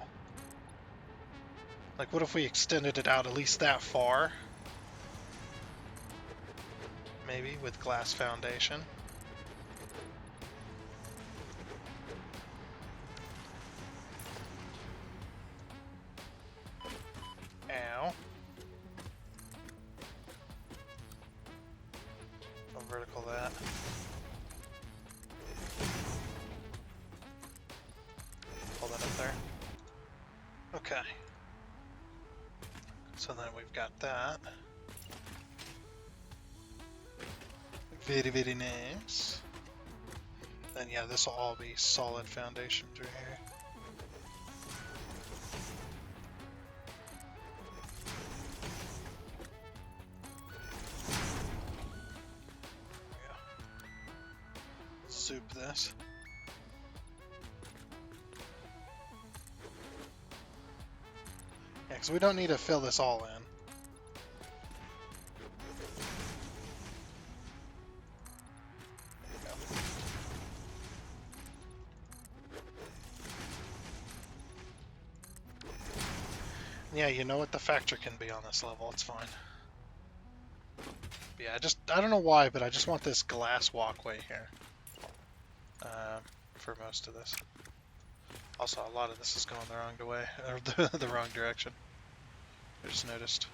Like, what if we extended it out at least that far? Maybe with glass foundation. Ow. I'll vertical that. Pull that up there. Okay. So then we've got that. Very, very nice. Then yeah, this will all be solid foundations right here. Soup this. Yeah, because we don't need to fill this all in. Yeah, you know what? The factor can be on this level. It's fine. Yeah, I don't know why, but I just want this glass walkway here for most of this. Also, a lot of this is going the wrong way, or the wrong direction. I just noticed.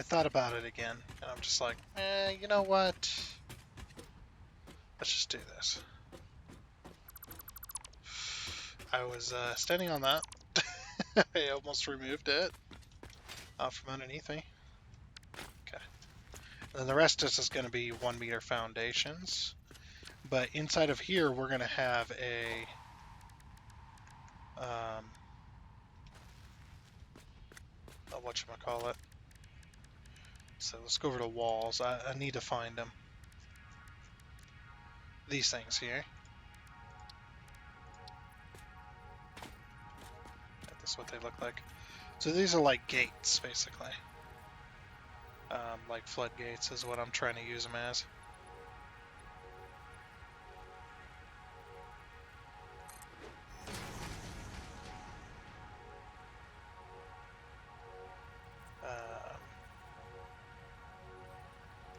thought about it again, and I'm just like, you know what? Let's just do this. I was standing on that. I almost removed it from underneath me. Okay. And then the rest is just going to be 1 meter foundations. But inside of here, we're going to have a whatchamacallit. So let's go over to walls. I need to find them. These things here. That's what they look like. So these are like gates, basically. Like floodgates is what I'm trying to use them as.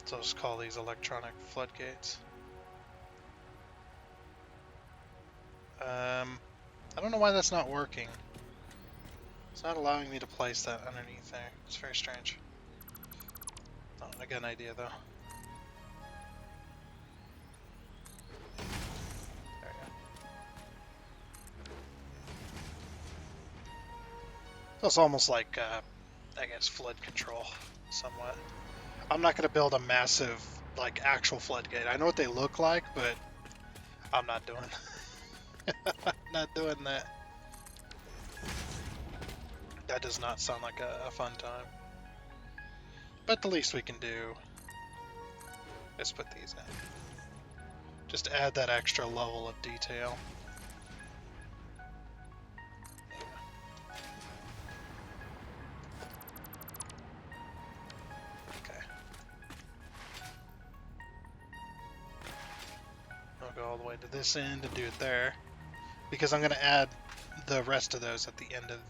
So I'll just call these electronic floodgates. I don't know why that's not working. It's not allowing me to place that underneath there. It's very strange. Oh, I got an idea though. There we go. So it's almost like, I guess, flood control, somewhat. I'm not going to build a massive, like, actual floodgate. I know what they look like, but I'm not doing not doing that. That does not sound like a fun time. But the least we can do is put these in. Just add that extra level of detail. Okay. I'll go all the way to this end and do it there. Because I'm going to add the rest of those at the end of...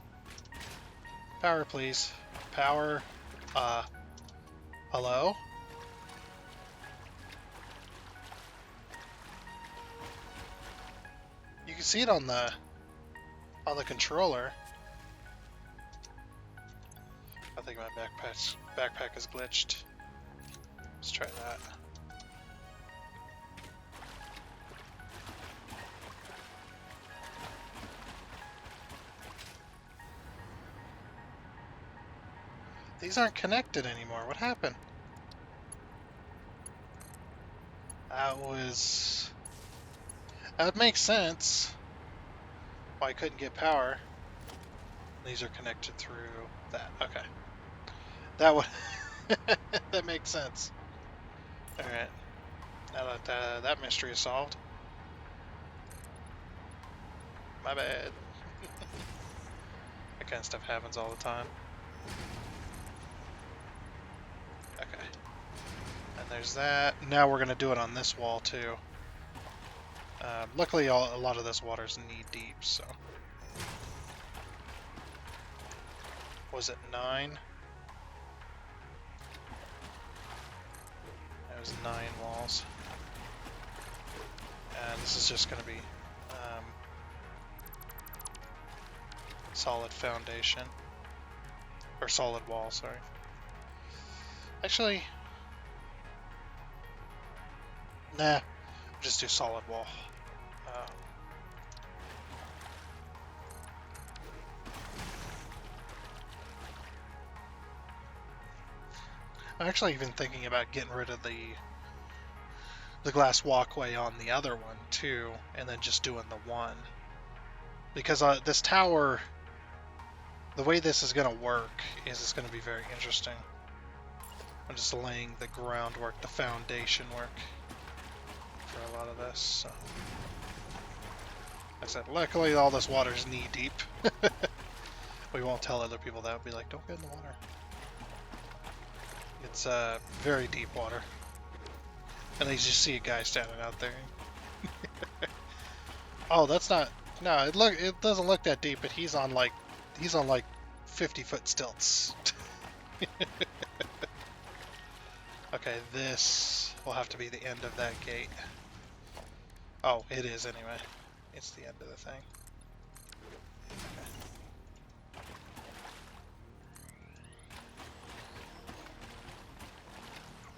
Power, please. Power. Hello? You can see it on the controller. I think my backpack is glitched. Let's try that. These aren't connected anymore. What happened? That would make sense. Why I couldn't get power. These are connected through that. Okay. That would that makes sense. All right. Now that that mystery is solved. My bad. That kind of stuff happens all the time. Okay. And there's that. Now we're going to do it on this wall too. Luckily, a lot of this water's knee deep, so. Was it 9? That was 9 walls. And this is just going to be solid foundation. Or solid wall, sorry. Actually, nah, just do solid wall. I'm actually even thinking about getting rid of the glass walkway on the other one too, and then just doing the one. Because this tower, the way this is going to work is it's going to be very interesting. I'm just laying the groundwork, the foundation work for a lot of this. So. Like I said, luckily all this water is knee deep. We won't tell other people that. We'll be like, don't get in the water. It's very deep water. And then you just see a guy standing out there. Oh, that's not... No, it doesn't look that deep, but he's on like 50-foot stilts. Okay, this will have to be the end of that gate. Oh, it is anyway. It's the end of the thing. Okay.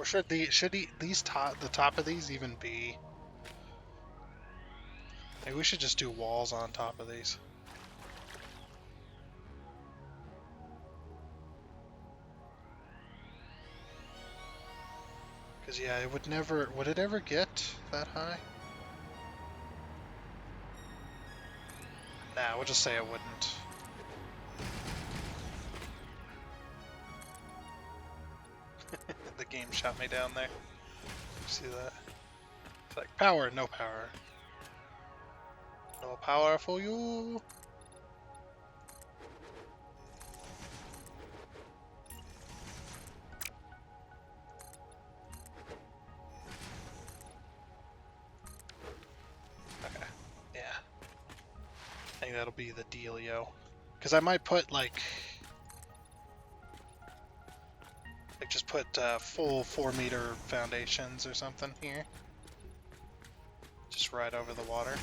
Or the top of these even be? Maybe we should just do walls on top of these. Because yeah, would it ever get that high? Nah, we'll just say it wouldn't. The game shot me down there. See that? It's like, power, no power. No power for you. Okay, yeah. I think that'll be the dealio. Because I might put like just put full 4-meter foundations or something here. Just right over the water.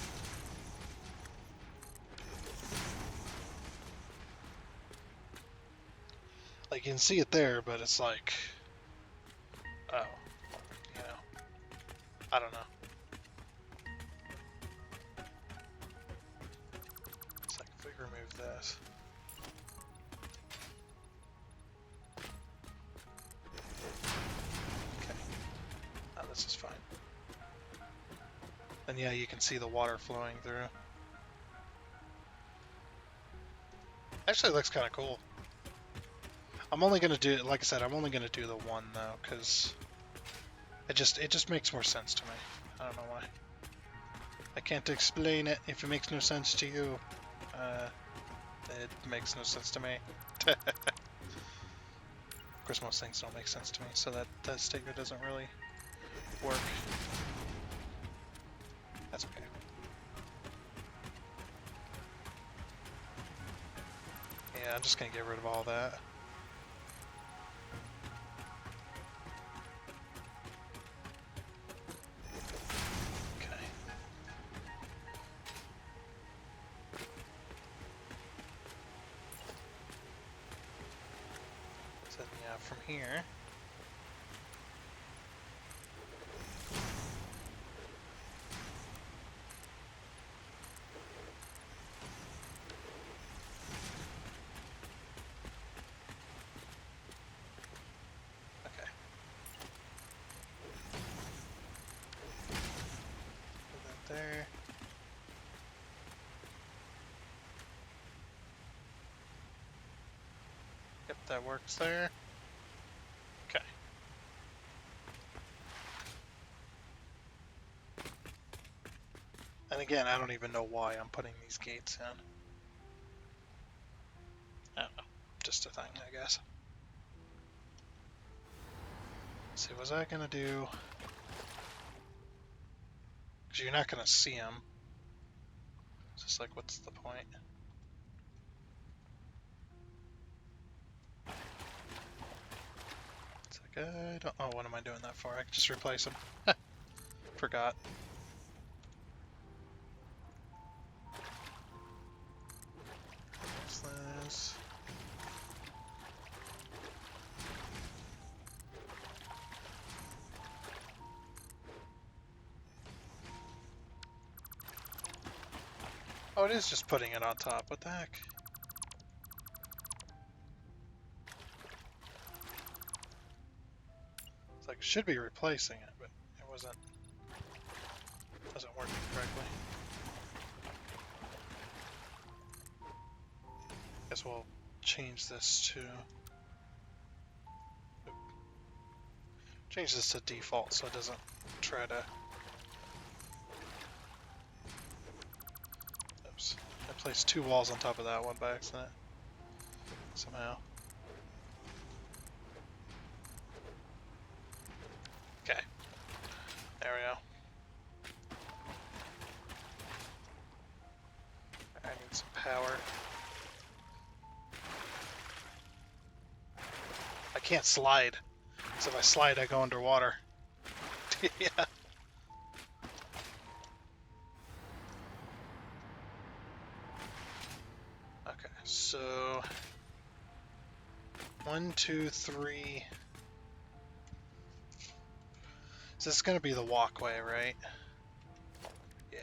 Like you can see it there, but it's like, oh, you know, I don't know. It's like if we remove this. Okay, oh, this is fine. And yeah, you can see the water flowing through. Actually, it looks kind of cool. I'm only gonna do, like I said, I'm only gonna do the one though, because it just makes more sense to me. I don't know why. I can't explain it if it makes no sense to you. It makes no sense to me. Of course, most things don't make sense to me, so that statement doesn't really work. That's okay. Yeah, I'm just gonna get rid of all that. From here. Okay. Put that there. Yep, that works there. Okay. And again, I don't even know why I'm putting these gates in. I don't know. Just a thing, I guess. Let's see, was I gonna do... Because you're not gonna see them. It's just like, what's the point? It's like, I don't... Oh, what am I doing that for? I can just replace them. Forgot. What's this? Oh, it is just putting it on top. What the heck? It's like it should be replacing it, but it wasn't working correctly. Guess we'll change this to default so it doesn't try to. Oops. I placed 2 walls on top of that one by accident. Somehow. Okay. There we go. I need some power. I can't slide. So if I slide, I go underwater. Yeah. Okay, so 1, 2, 3. So this is going to be the walkway, right? Yeah.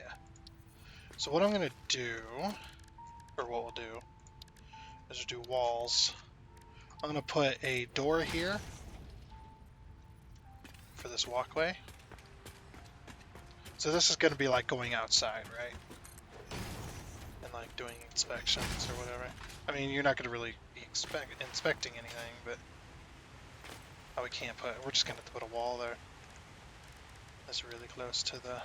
So what I'm going to do, or what we'll do, is we'll do walls. I'm going to put a door here for this walkway. So this is going to be like going outside, right? And like doing inspections or whatever. I mean, you're not going to really be inspecting anything, but... Oh, we can't put... We're just going to have to put a wall there. That's really close to the...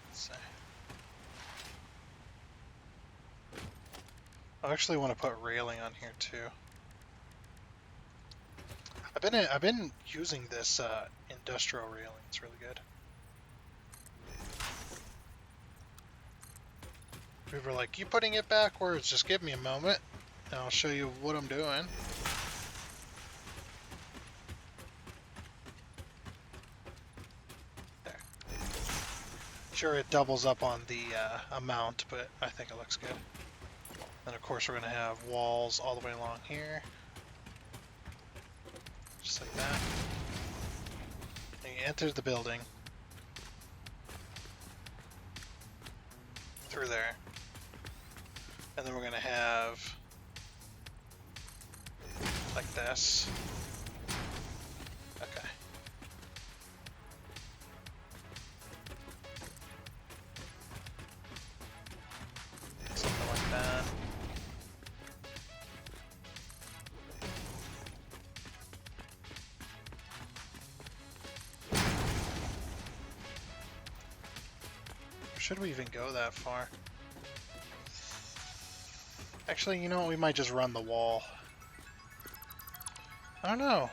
Let's see. I actually want to put railing on here too. I've been using this industrial railing. It's really good. People are like, "You putting it backwards? Just give me a moment, and I'll show you what I'm doing." There. Sure, it doubles up on the amount, but I think it looks good. And of course, we're gonna have walls all the way along here. Just like that. And you enter the building. Through there. And then we're going to have... like this. Okay. Something like that. Should we even go that far? Actually, you know what? We might just run the wall. I don't know.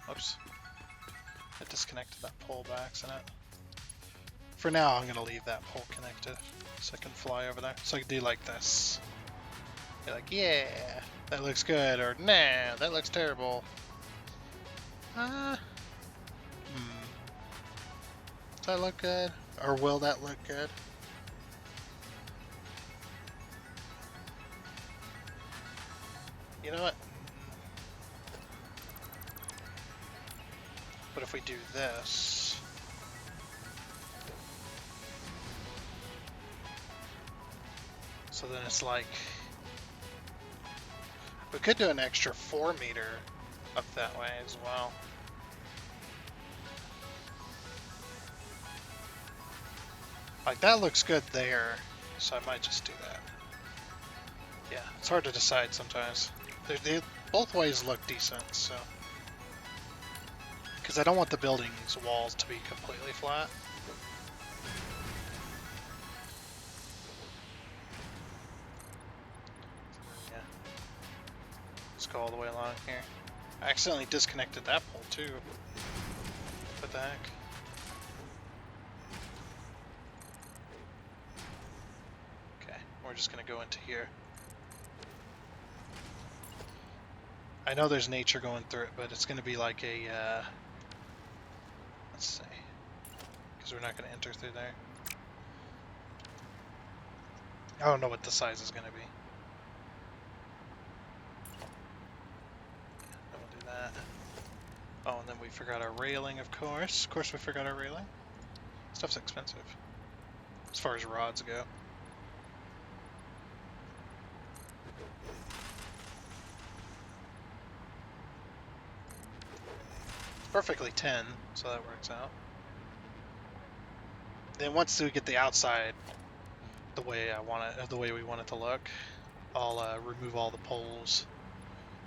Oops. I disconnected that pole by accident. For now, I'm going to leave that pole connected so I can fly over there. So I can do like this. Be like, yeah, that looks good, or nah, that looks terrible. Does that look good? Or will that look good? You know what? But if we do this... So then it's like... We could do an extra 4 meter up that way as well. Like, that looks good there, so I might just do that. Yeah, it's hard to decide sometimes. Both ways look decent, so... Because I don't want the building's walls to be completely flat. Yeah. Let's go all the way along here. I accidentally disconnected that pole too. What the heck? Okay, we're just gonna go into here. I know there's nature going through it, but it's gonna be like a, let's see, because we're not gonna enter through there. I don't know what the size is gonna be. Then we'll do that. Oh, and then we forgot our railing, of course. Of course we forgot our railing. Stuff's expensive, as far as rods go. Perfectly 10, so that works out. Then once we get the outside the way I want it, the way we want it to look, I'll remove all the poles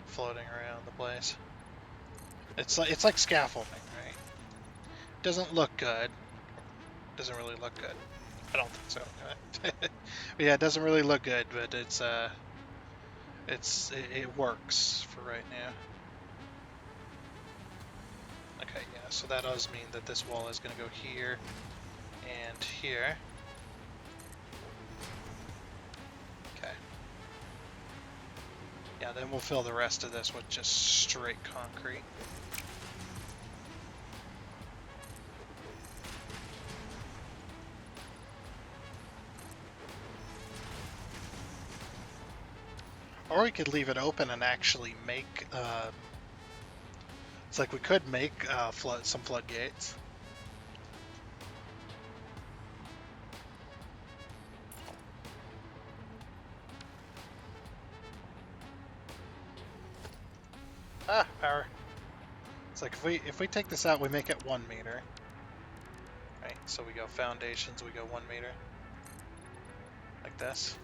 floating around the place. It's like scaffolding, right? Doesn't look good. Doesn't really look good. I don't think so. But yeah, it doesn't really look good, but it works for right now. Okay, yeah, so that does mean that this wall is going to go here and here. Okay. Yeah, then we'll fill the rest of this with just straight concrete. Or we could leave it open and actually make, it's like we could make some floodgates. Ah, power. It's like if we take this out, we make it 1 meter. Right, so we go foundations, we go 1 meter. Like this.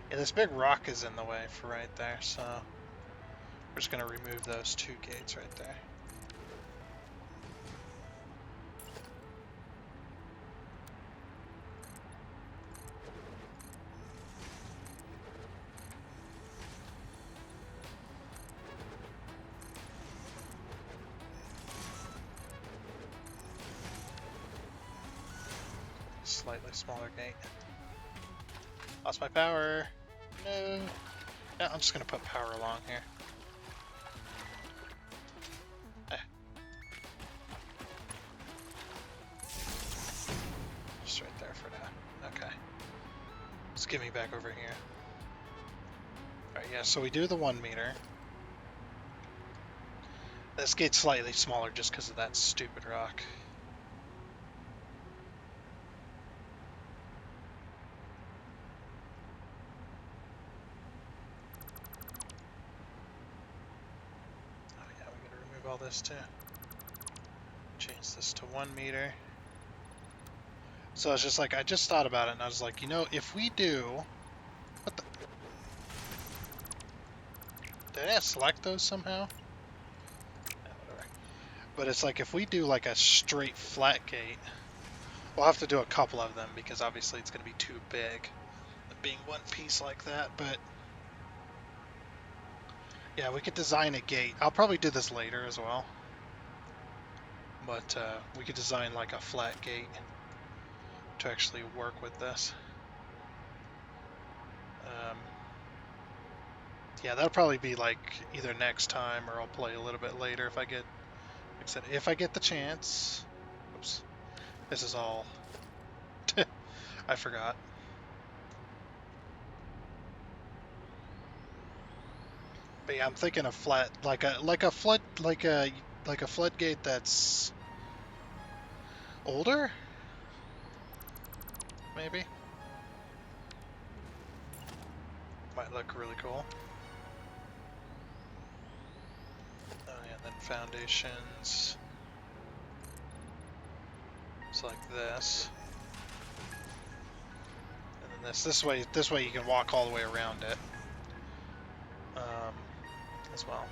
Yeah, this big rock is in the way for right there, so we're just gonna remove those 2 gates right there. Slightly smaller gate. Lost my power. No. Yeah, I'm just gonna put power along here. Just right there for now. Okay. Just get me back over here. Alright, yeah, so we do the 1 meter. This gate's slightly smaller just because of that stupid rock. All this too. Change this to 1 meter. So it's just like, I just thought about it and I was like, you know, if we do, what the, did I select those somehow? Yeah, whatever. But it's like, if we do like a straight flat gate, we'll have to do a couple of them because obviously it's going to be too big, being one piece like that. But yeah, we could design a gate. I'll probably do this later as well. But we could design like a flat gate to actually work with this. Yeah, that'll probably be like either next time or I'll play a little bit later if I get, like I said, if I get the chance. Oops, this is all. I forgot. But yeah, I'm thinking of flat, like a floodgate that's older, maybe. Might look really cool. Oh yeah, then foundations. It's like this. And then this way you can walk all the way around it. As well.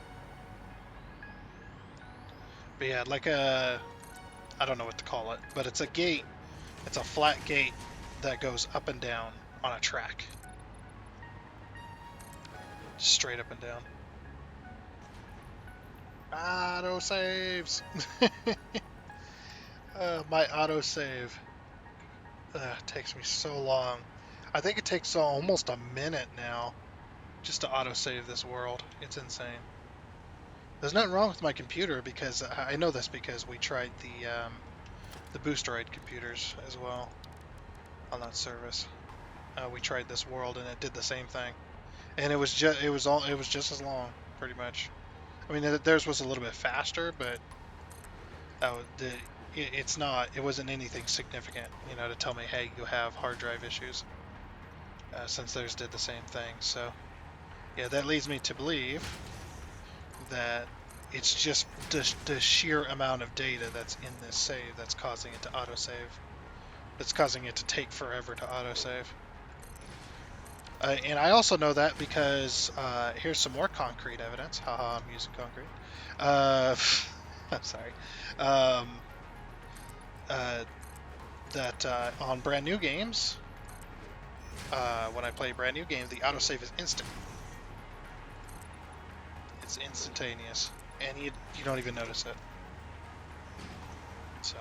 But yeah, like a, I don't know what to call it, but it's a gate. It's a flat gate that goes up and down on a track. Straight up and down. Auto saves. My auto save takes me so long. I think it takes almost a minute now just to auto save this world. It's insane. There's nothing wrong with my computer because I know this because we tried the boosteroid computers as well on that service. We tried this world and it did the same thing, and it was just as long, pretty much. I mean, theirs was a little bit faster, but it wasn't anything significant, you know, to tell me, hey, you have hard drive issues, since theirs did the same thing. So yeah, that leads me to believe that it's just the sheer amount of data that's in this save that's causing it to autosave. That's causing it to take forever to autosave. And I also know that because here's some more concrete evidence. Haha, I'm using concrete. I'm sorry. That on brand new games, when I play a brand new game, the autosave is instant. It's instantaneous, and you don't even notice it. So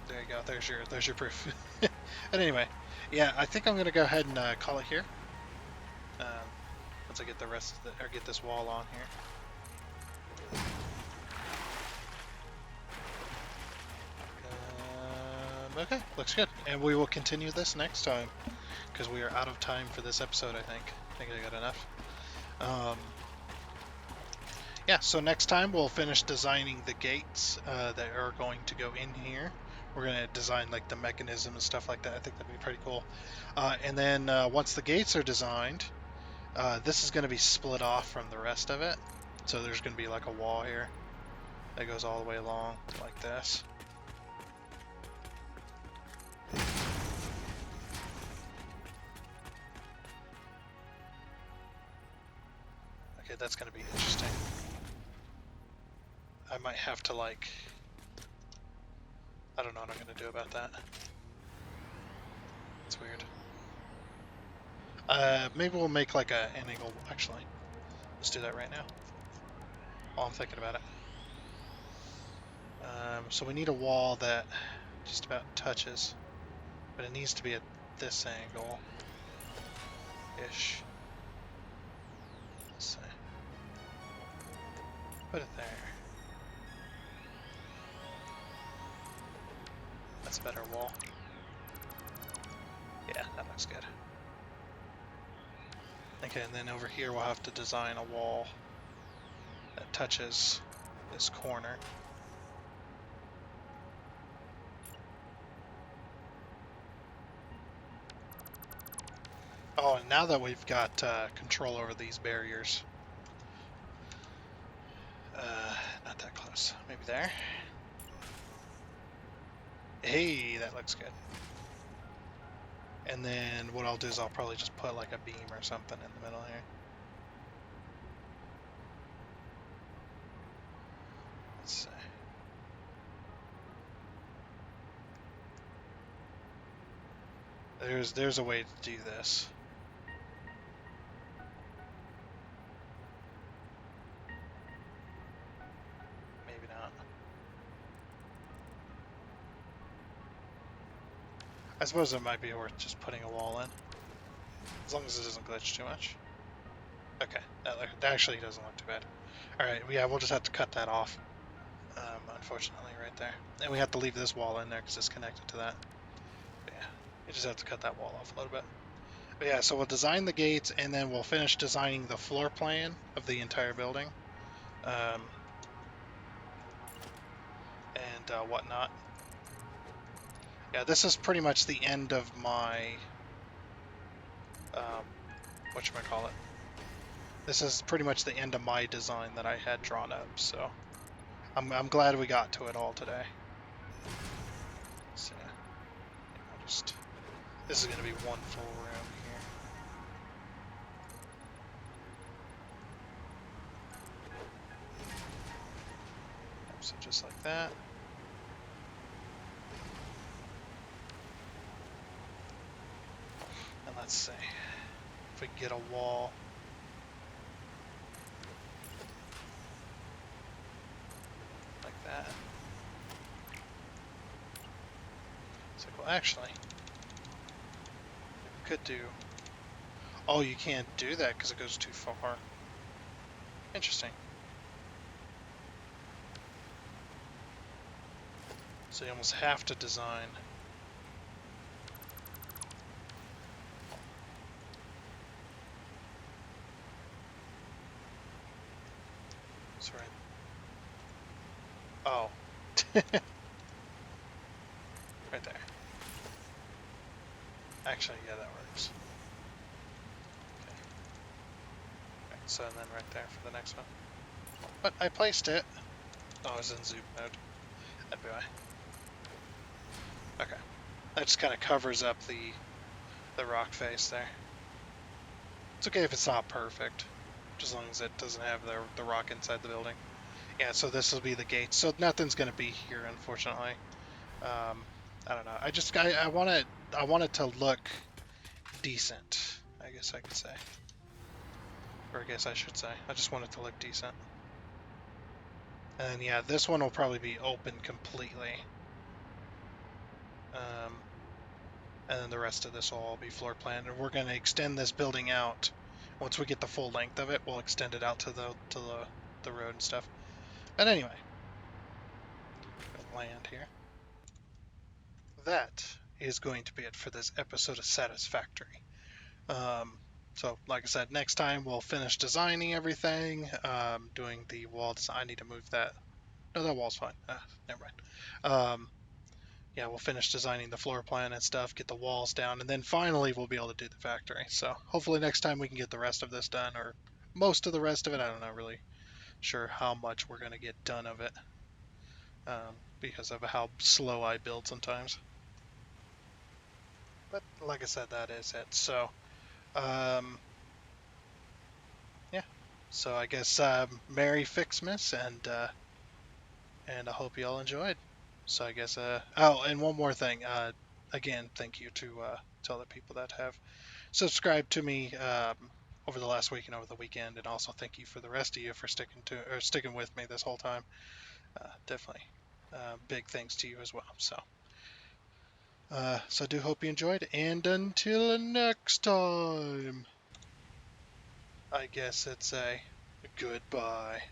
there you go. There's your proof. And anyway, yeah, I think I'm gonna go ahead and call it here. Once I get the rest of or get this wall on here. Okay, looks good. And we will continue this next time because we are out of time for this episode. I think I got enough. Um, yeah. So next time we'll finish designing the gates that are going to go in here. We're gonna design like the mechanism and stuff like that. I think that'd be pretty cool. And then once the gates are designed, this is gonna be split off from the rest of it. So there's gonna be like a wall here that goes all the way along like this. Okay, that's gonna be interesting. I might have to like, I don't know what I'm gonna do about that. It's weird. Maybe we'll make like an angle. Actually, let's do that right now while I'm thinking about it. So we need a wall that just about touches, but it needs to be at this angle-ish. Let's see. Put it there. That's a better wall. Yeah, that looks good. Okay, and then over here we'll have to design a wall that touches this corner. Oh, and now that we've got control over these barriers, not that close, maybe there. Hey, that looks good. And then what I'll do is I'll probably just put like a beam or something in the middle here. Let's see. There's a way to do this. Maybe not. I suppose it might be worth just putting a wall in, as long as it doesn't glitch too much. Okay, that actually doesn't look too bad. All right, yeah, we'll just have to cut that off. Unfortunately, right there, and we have to leave this wall in there because it's connected to that. But yeah, you just have to cut that wall off a little bit. But yeah, so we'll design the gates, and then we'll finish designing the floor plan of the entire building, and whatnot. Yeah, this is pretty much the end of my whatchamacallit. This is pretty much the end of my design that I had drawn up, so I'm glad we got to it all today. So yeah, this is going to be one full room here. So just like that. And let's see if we can get a wall. Like that. It's like, well, actually, we could do... Oh, you can't do that because it goes too far. Interesting. So you almost have to design. Sorry. Oh. Right there. Actually, yeah, that works. Okay. Right, so then right there for the next one. But I placed it. Oh, I was in zoom mode. That'd be why. Okay. That just kind of covers up the rock face there. It's okay if it's not perfect, just as long as it doesn't have the rock inside the building. Yeah, so this will be the gate. So nothing's going to be here, unfortunately. I don't know. I want it to look decent, I guess I could say. Or I guess I should say. I just want it to look decent. And yeah, this one will probably be open completely. And then the rest of this will all be floor plan. And we're going to extend this building out. Once we get the full length of it, we'll extend it out to the road and stuff. But anyway, land here. that is going to be it for this episode of Satisfactory. Um, so, like I said, next time we'll finish designing everything, doing the wall design. I need to move that. No, that wall's fine. Never mind. Yeah, we'll finish designing the floor plan and stuff, get the walls down, and then finally we'll be able to do the factory. So hopefully next time we can get the rest of this done, or most of the rest of it. I don't know really sure how much we're going to get done of it, because of how slow I build sometimes. But like I said, that is it. So, um, yeah. So I guess Merry Ficsmas, and I hope you all enjoyed. So I guess oh, and one more thing. Again, thank you to all the people that have subscribed to me over the last week and over the weekend, and also thank you for the rest of you for sticking with me this whole time. Definitely, big thanks to you as well. So I do hope you enjoyed, and until next time, I guess it's a goodbye.